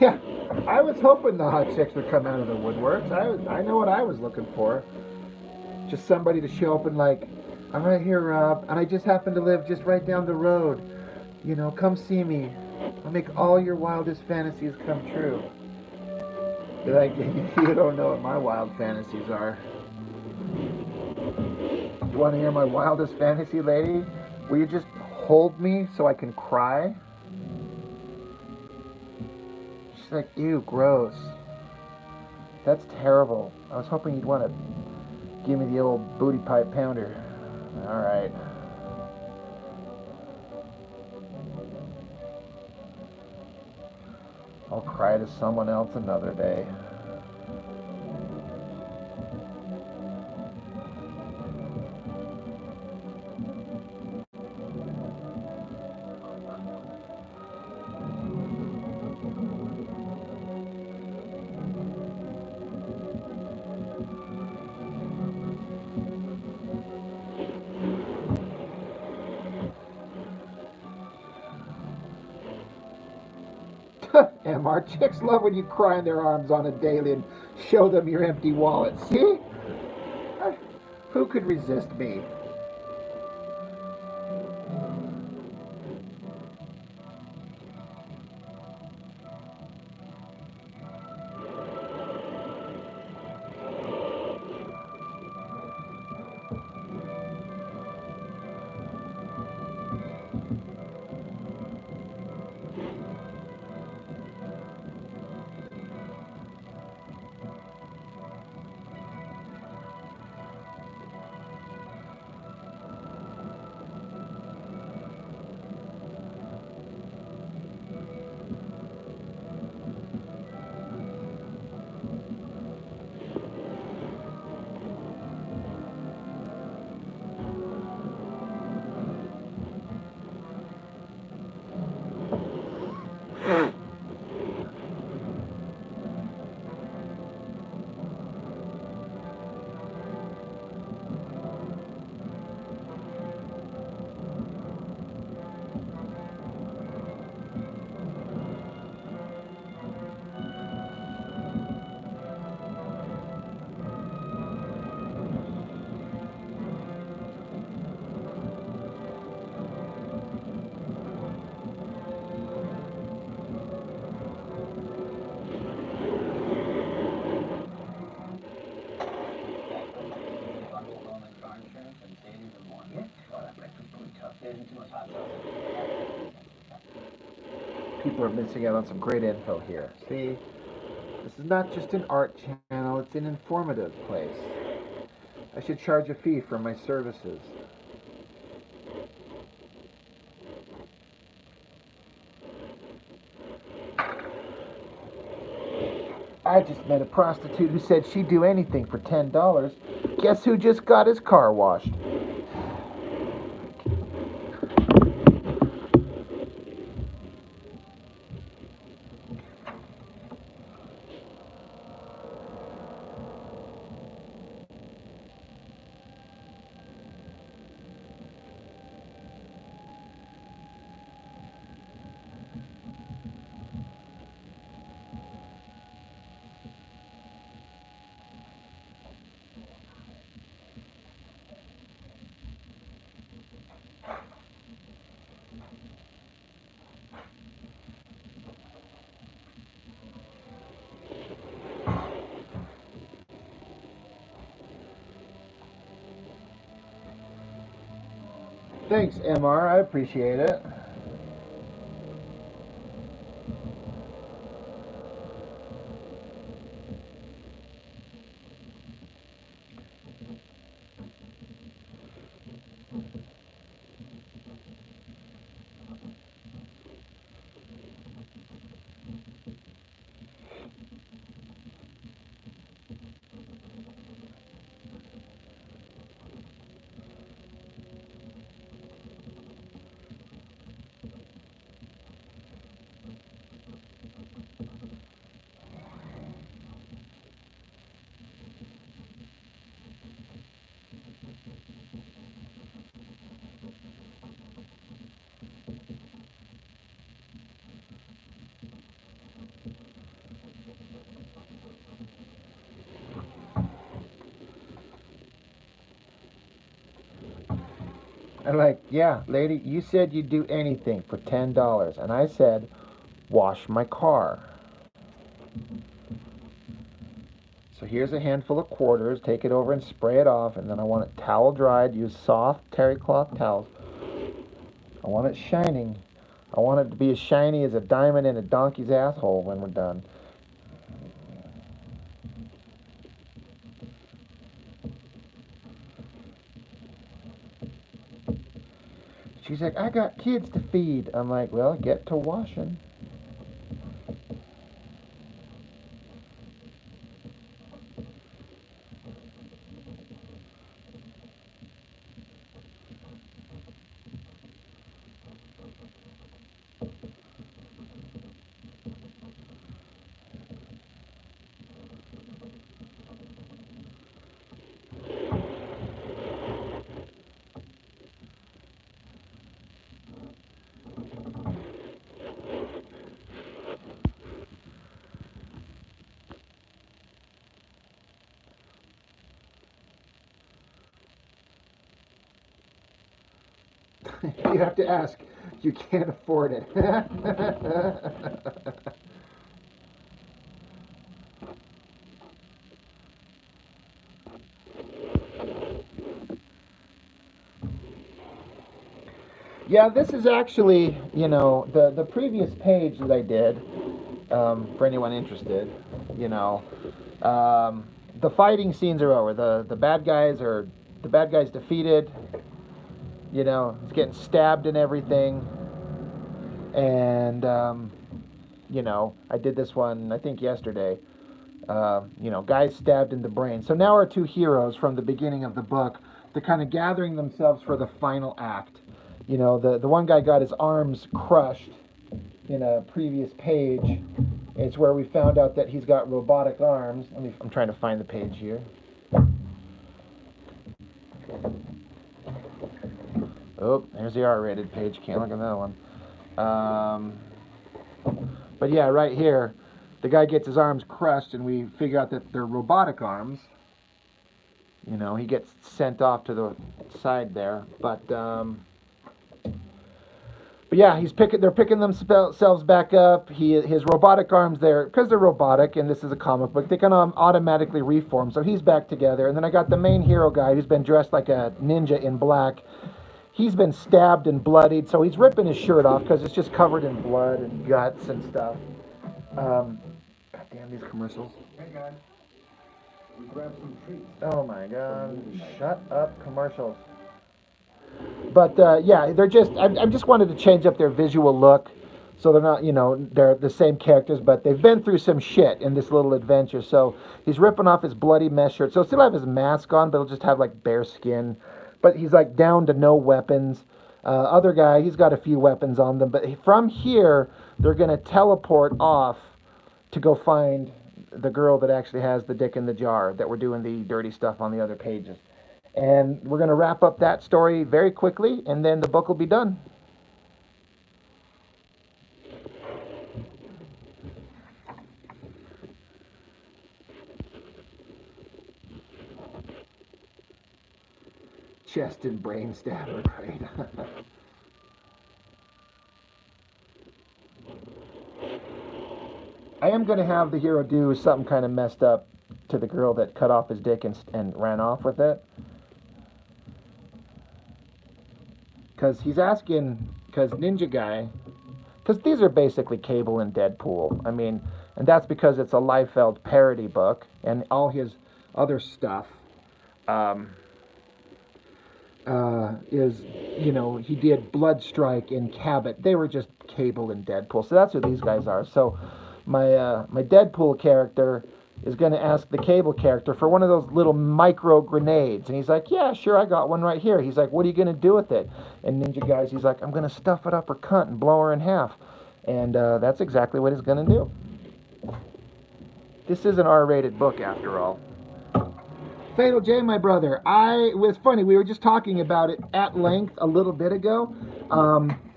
Yeah, I was hoping the hot chicks would come out of the woodworks. I know what I was looking for. Just somebody to show up and like, I'm right here, Rob, and I just happen to live just right down the road. You know, come see me. I'll make all your wildest fantasies come true. They're like, you don't know what my wild fantasies are. You want to hear my wildest fantasy, lady? Will you just hold me so I can cry? She's like, ew, gross. That's terrible. I was hoping you'd want to give me the old booty pipe pounder. All right. I'll cry to someone else another day. MR, chicks love when you cry in their arms on a daily and show them your empty wallet. See? Who could resist me? People are missing out on some great info here. See? This is not just an art channel, it's an informative place. I should charge a fee for my services. I just met a prostitute who said she'd do anything for $10. Guess who just got his car washed? Thanks, MR. I appreciate it. I'm like, yeah, lady, you said you'd do anything for $10. And I said, wash my car. So here's a handful of quarters. Take it over and spray it off. And then I want it towel dried. Use soft terry cloth towels. I want it shining. I want it to be as shiny as a diamond in a donkey's asshole when we're done. She's like, I got kids to feed. I'm like, well, get to washing. You have to ask. You can't afford it. Yeah, this is actually, the previous page that I did, for anyone interested, the fighting scenes are over. The bad guys defeated. He's getting stabbed and everything. And, I did this one, I think, yesterday. Guys stabbed in the brain. So now our two heroes from the beginning of the book, they're kind of gathering themselves for the final act. The one guy got his arms crushed in a previous page. It's where we found out that he's got robotic arms. I'm trying to find the page here. Oh, there's the R-rated page. Can't look at that one. But yeah, right here, the guy gets his arms crushed, and we figure out that they're robotic arms. He gets sent off to the side there, but yeah, they're picking themselves back up. His robotic arms there, because they're robotic, and this is a comic book, they can automatically reform. So he's back together, and then I got the main hero guy who's been dressed like a ninja in black. He's been stabbed and bloodied, so he's ripping his shirt off because it's just covered in blood and guts and stuff. God damn these commercials. Hey guys, we grabbed some treats. Oh my god, shut up, commercials. But yeah, I just wanted to change up their visual look so they're not, they're the same characters, but they've been through some shit in this little adventure. So he's ripping off his bloody mesh shirt. So he'll still have his mask on, but he'll just have like bare skin. But he's like down to no weapons. Other guy, he's got a few weapons on them. But from here, they're going to teleport off to go find the girl that actually has the dick in the jar that we're doing the dirty stuff on the other pages. And we're going to wrap up that story very quickly, and then the book will be done. Chest and brain stabber, right? I am going to have the hero do something kind of messed up to the girl that cut off his dick and ran off with it. Because he's asking, because Ninja Guy, because these are basically Cable and Deadpool. I mean, and that's because it's a Liefeld parody book, and all his other stuff is, he did Bloodstrike and Cabot. They were just Cable and Deadpool. So that's who these guys are. So my Deadpool character is going to ask the Cable character for one of those little micro grenades. And he's like, yeah, sure, I got one right here. He's like, what are you going to do with it? And Ninja Guy's, he's like, I'm going to stuff it up her cunt and blow her in half. And that's exactly what he's going to do. This is an R-rated book, after all. Fatal J, my brother. It was funny. We were just talking about it at length a little bit ago.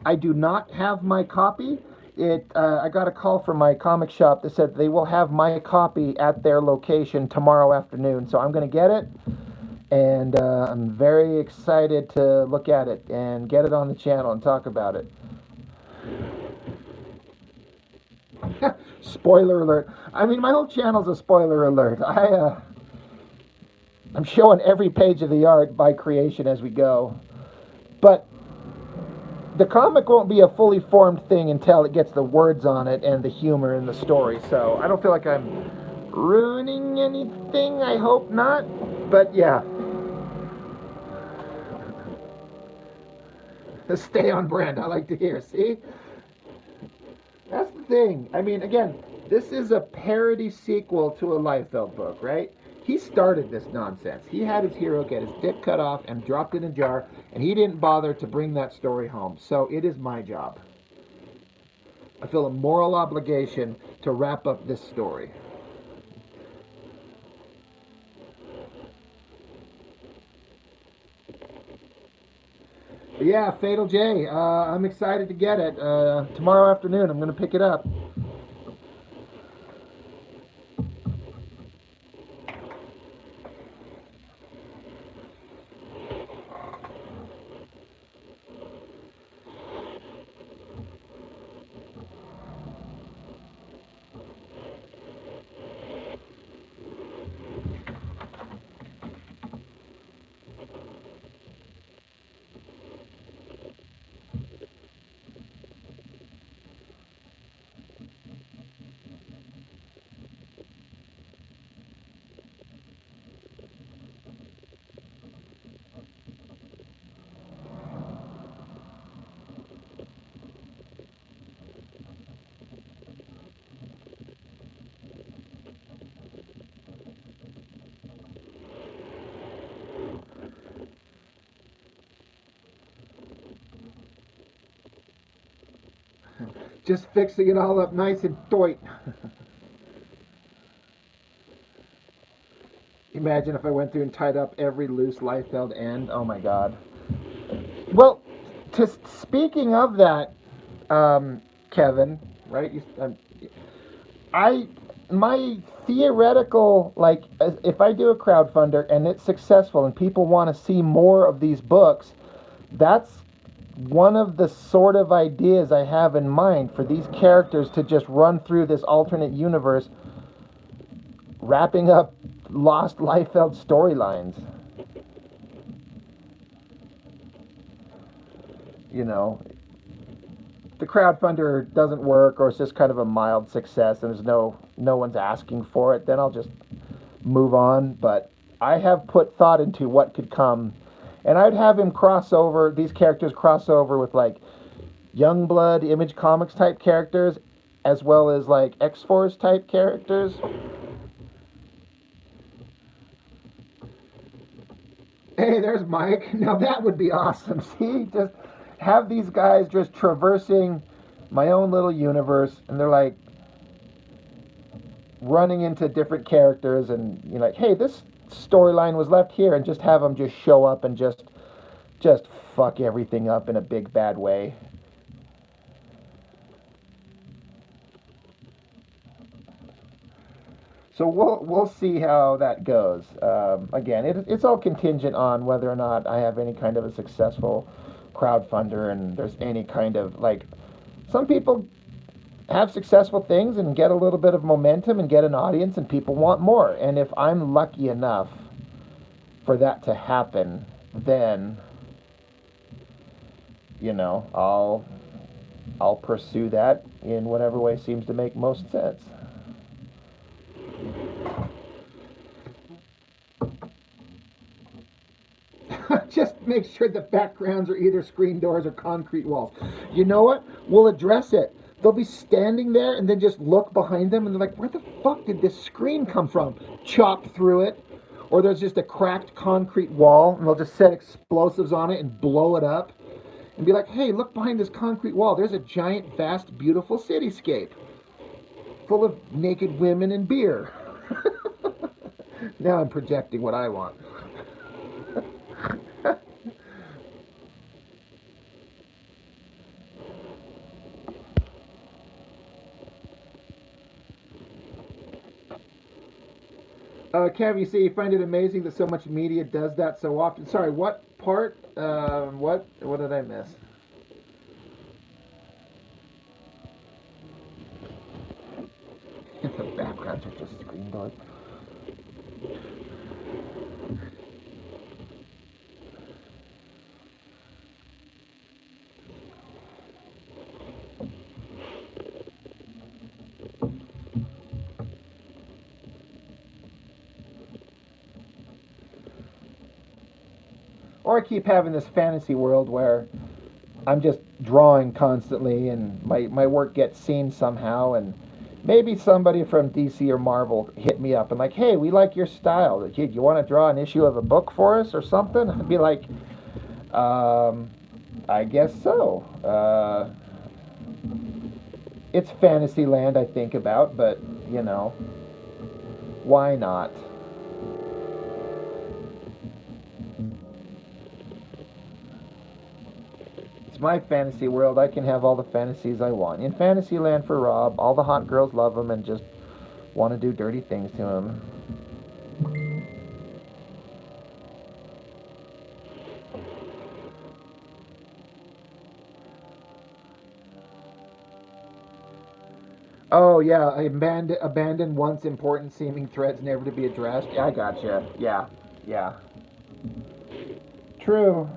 I do not have my copy. I got a call from my comic shop that said they will have my copy at their location tomorrow afternoon. So I'm going to get it, and I'm very excited to look at it and get it on the channel and talk about it. Spoiler alert. I mean, my whole channel's a spoiler alert. I'm showing every page of the art by creation as we go. But the comic won't be a fully formed thing until it gets the words on it and the humor in the story. So I don't feel like I'm ruining anything. I hope not. But yeah. Stay on brand. I like to hear. See? That's the thing. I mean, again, this is a parody sequel to a Liefeld book, right? He started this nonsense. He had his hero get his dick cut off and dropped in a jar, and he didn't bother to bring that story home. So it is my job. I feel a moral obligation to wrap up this story. But yeah, Fatal J. I'm excited to get it. Tomorrow afternoon, I'm going to pick it up. Just fixing it all up nice and tight. Imagine if I went through and tied up every loose Liefeld end. Oh my god. Well, speaking of that, Kevin, right? I my theoretical, like, if I do a crowdfunder and it's successful and people want to see more of these books, that's one of the sort of ideas I have in mind for these characters to just run through this alternate universe, wrapping up lost Liefeld storylines. You know, the crowdfunder doesn't work, or it's just kind of a mild success and there's no one's asking for it, then I'll just move on. But I have put thought into what could come, and I'd have him these characters cross over with like Youngblood, Image Comics type characters, as well as like X-Force type characters. Hey, there's Mike. Now that would be awesome. See, just have these guys just traversing my own little universe, and they're like running into different characters, and you're like, hey, this storyline was left here, and just have them just show up and just fuck everything up in a big bad way. So we'll see how that goes. Again, it's all contingent on whether or not I have any kind of a successful crowdfunder, and there's any kind of, like, some people have successful things and get a little bit of momentum and get an audience and people want more. And if I'm lucky enough for that to happen, then, you know, I'll pursue that in whatever way seems to make most sense. Just make sure the backgrounds are either screen doors or concrete walls. You know what? We'll address it. They'll be standing there and then just look behind them and they're like, where the fuck did this screen come from? Chop through it. Or there's just a cracked concrete wall and they'll just set explosives on it and blow it up. And be like, hey, look behind this concrete wall. There's a giant, vast, beautiful cityscape full of naked women and beer. Now I'm projecting what I want. Kev, you say you find it amazing that so much media does that so often. Sorry, what part? What did I miss? The backgrounds are just screen doors. Or I keep having this fantasy world where I'm just drawing constantly and my work gets seen somehow, and maybe somebody from DC or Marvel hit me up and like, hey, we like your style. Do you want to draw an issue of a book for us or something? I'd be like, I guess so. It's fantasy land I think about, but, you know, why not? It's my fantasy world. I can have all the fantasies I want. In Fantasyland for Rob, all the hot girls love him and just want to do dirty things to him. Oh yeah, I abandoned once important seeming threads never to be addressed. Yeah, I gotcha. Yeah, yeah. True.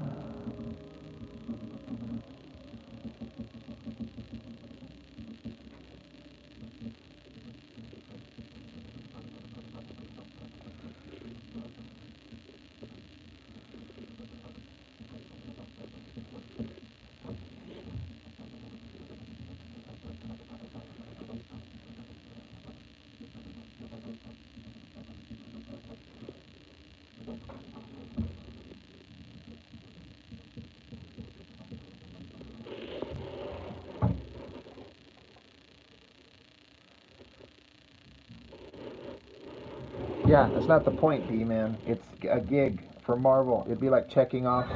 Yeah, that's not the point, D man. It's a gig for Marvel. It'd be like checking off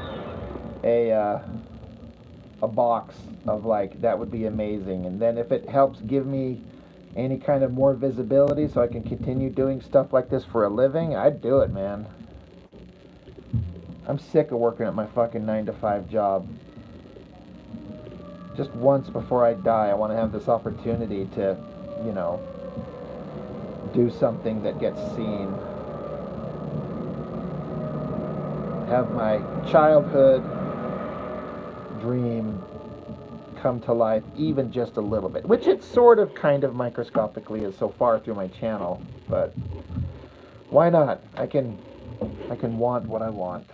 a uh, a box of like that would be amazing. And then if it helps give me any kind of more visibility so I can continue doing stuff like this for a living, I'd do it, man. I'm sick of working at my fucking 9 to 5 job. Just once before I die, I want to have this opportunity to, you know, do something that gets seen. Have my childhood dream come to life even just a little bit, which it sort of kind of microscopically is so far through my channel, but why not? I can want what I want.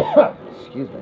Excuse me.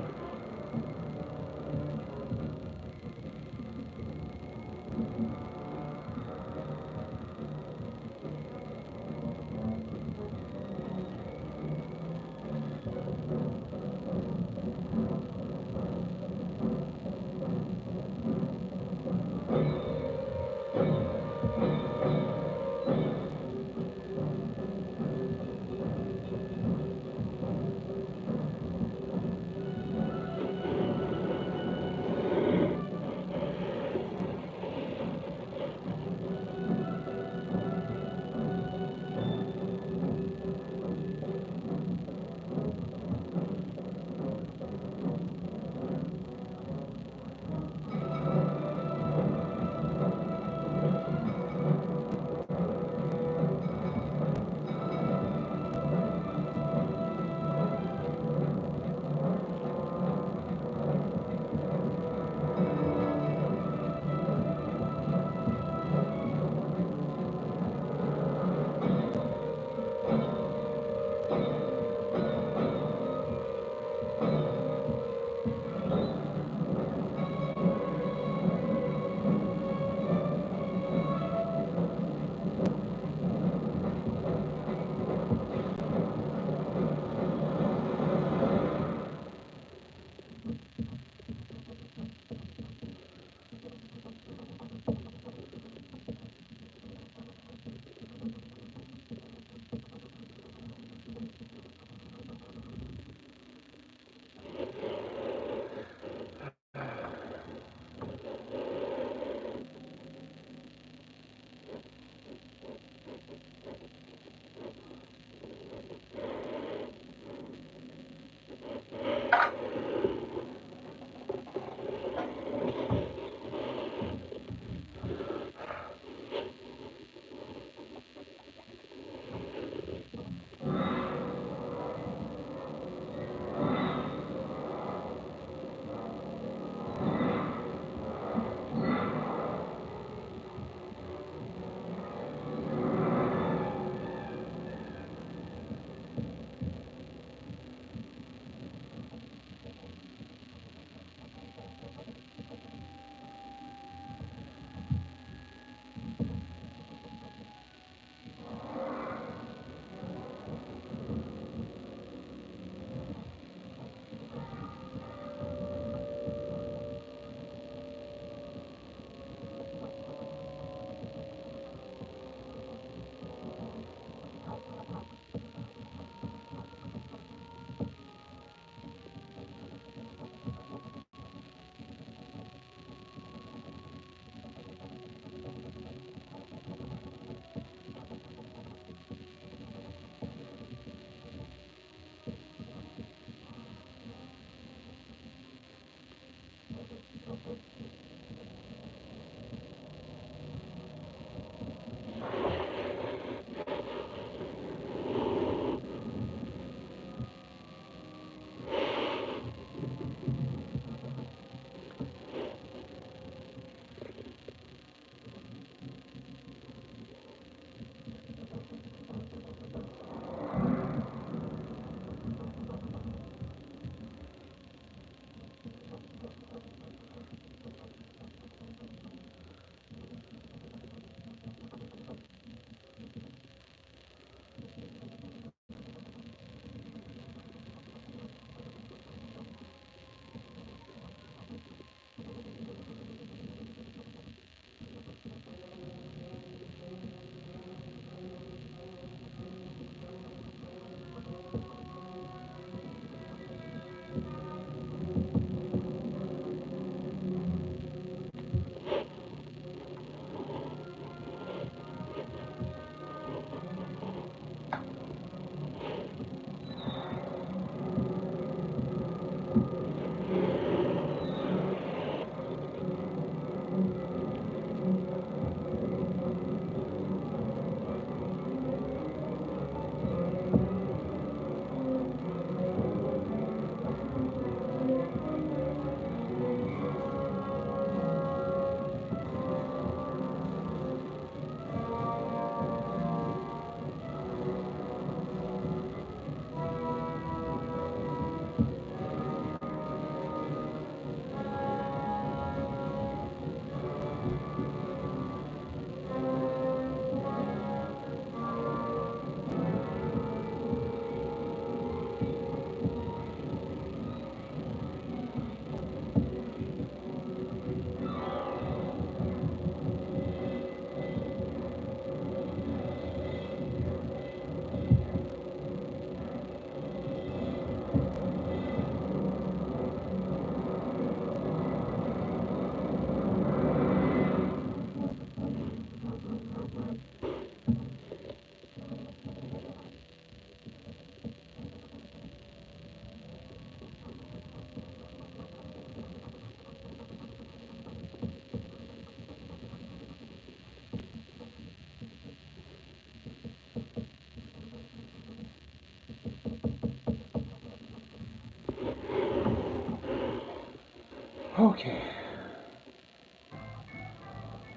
Okay.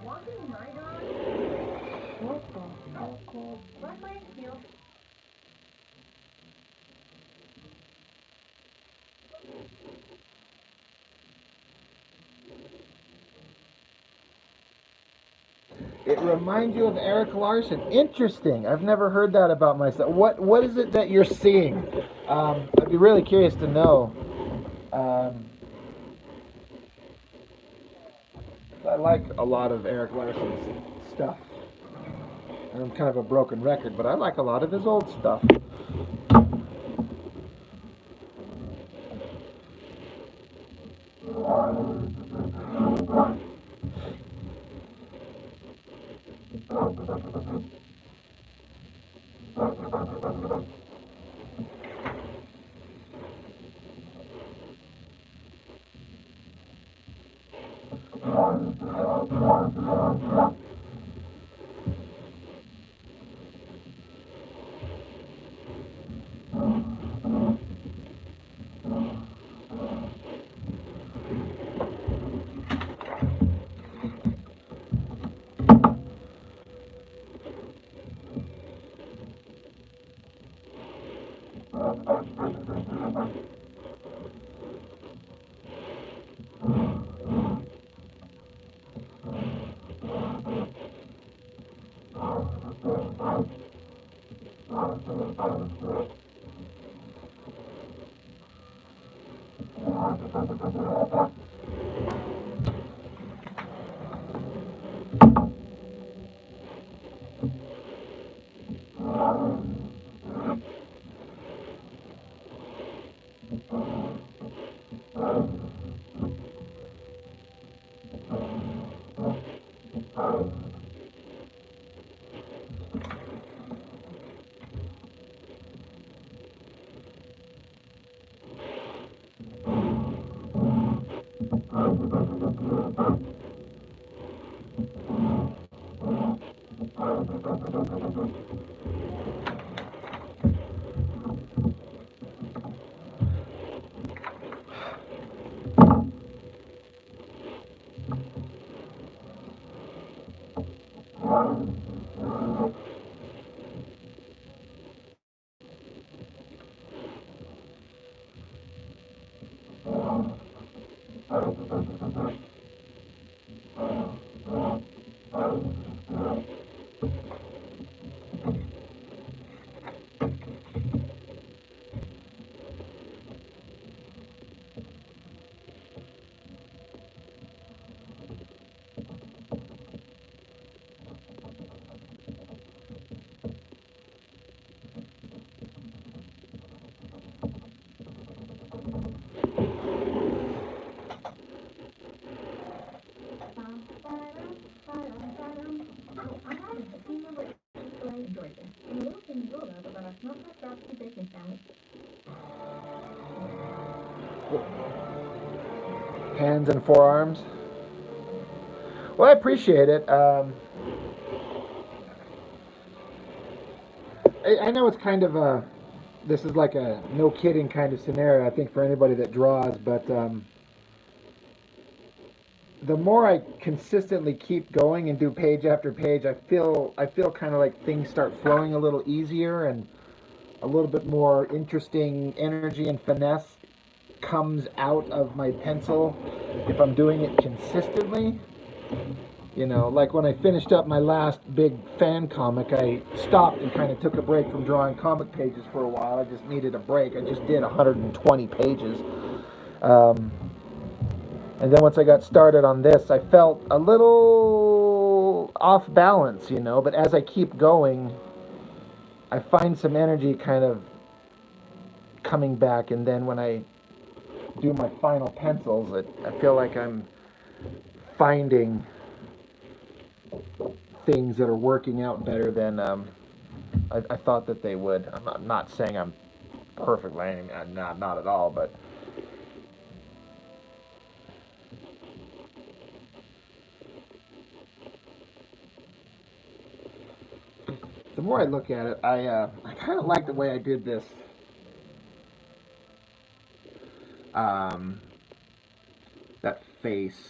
Walking my dog? What the hell? Let my feel. It reminds you of Eric Larson. Interesting. I've never heard that about myself. What is it that you're seeing? I'd be really curious to know. I like a lot of Eric Larson's stuff. And I'm kind of a broken record, but I like a lot of his old stuff. Hands and forearms. Well, I appreciate it. I know it's kind of a, this is like a no kidding kind of scenario, I think, for anybody that draws, but the more I consistently keep going and do page after page, I feel kind of like things start flowing a little easier, and a little bit more interesting energy and finesse comes out of my pencil if I'm doing it consistently. You know, like when I finished up my last big fan comic, I stopped and kind of took a break from drawing comic pages for a while. I just needed a break. I just did 120 pages. And then once I got started on this, I felt a little off balance, you know, but as I keep going, I find some energy kind of coming back, and then when I do my final pencils, I feel like I'm finding things that are working out better than I thought that they would. I'm not saying I'm perfect, not at all, but the more I look at it, I kind of like the way I did this. That face.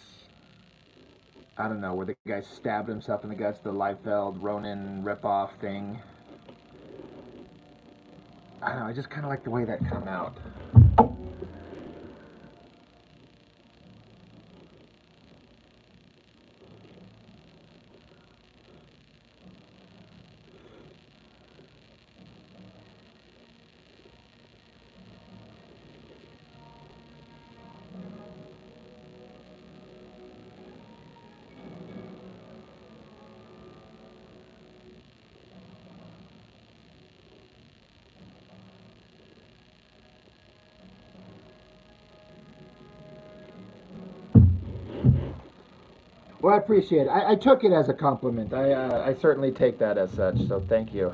I don't know, where the guy stabbed himself in the guts, the Liefeld Ronin ripoff thing. I don't know, I just kind of like the way that come out. Well, I appreciate it. I took it as a compliment. I certainly take that as such, so thank you.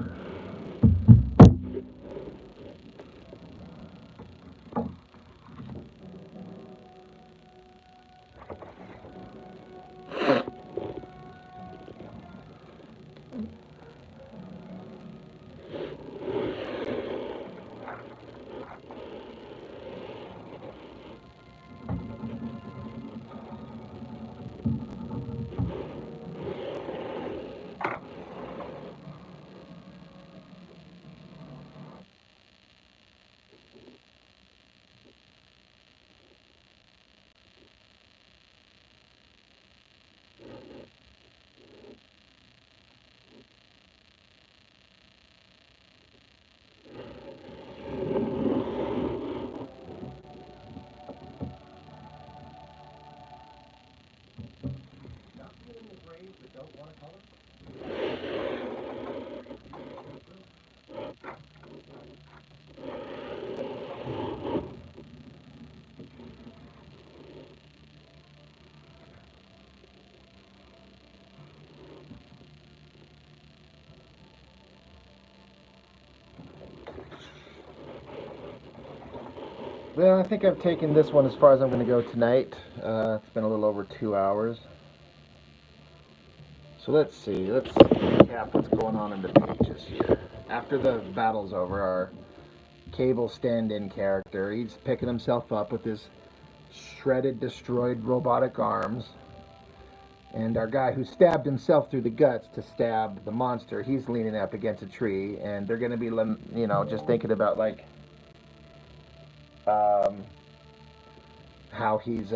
Well, I think I've taken this one as far as I'm going to go tonight. It's been a little over 2 hours. So let's see. Let's recap what's going on in the pages here. After the battle's over, our Cable stand-in character, he's picking himself up with his shredded, destroyed robotic arms. And our guy who stabbed himself through the guts to stab the monster, he's leaning up against a tree. And they're going to be, you know, just thinking about, like, how he's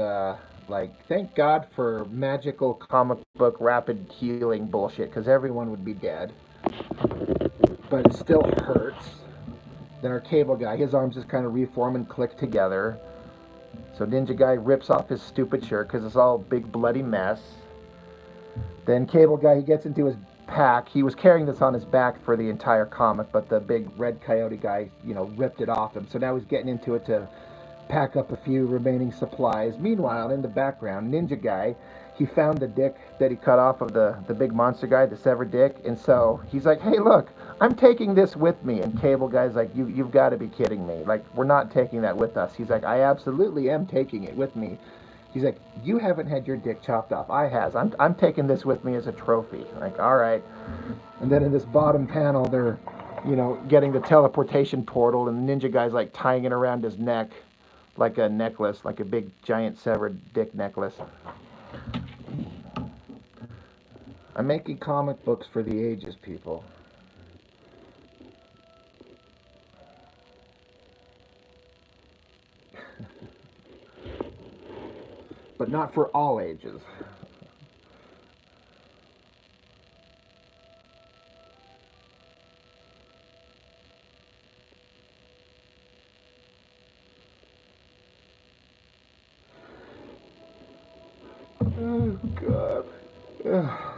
like, thank God for magical comic book rapid healing bullshit, because everyone would be dead, but it still hurts. Then our Cable guy, his arms just kind of reform and click together. So Ninja guy rips off his stupid shirt because it's all a big bloody mess. Then Cable guy, he gets into his pack. He was carrying this on his back for the entire comic, but the big red coyote guy, you know, ripped it off him. So now he's getting into it to pack up a few remaining supplies. Meanwhile, in the background, Ninja guy, he found the dick that he cut off of the big monster guy, the severed dick, and so he's like, hey, look, I'm taking this with me. And Cable guy's like, you've got to be kidding me. Like, we're not taking that with us. He's like, I absolutely am taking it with me. He's like, you haven't had your dick chopped off. I has. I'm taking this with me as a trophy. Like, all right. And then in this bottom panel, they're, you know, getting the teleportation portal, and the Ninja guy's like tying it around his neck like a necklace, like a big giant severed dick necklace. I'm making comic books for the ages, people. But not for all ages. Oh, God. Ugh.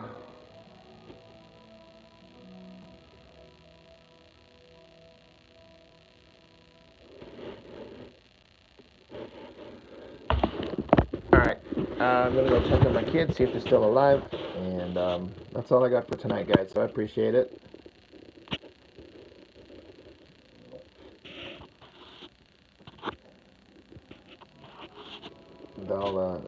Alright, I'm going to go check on my kids, see if they're still alive, and that's all I got for tonight, guys, so I appreciate it. They'll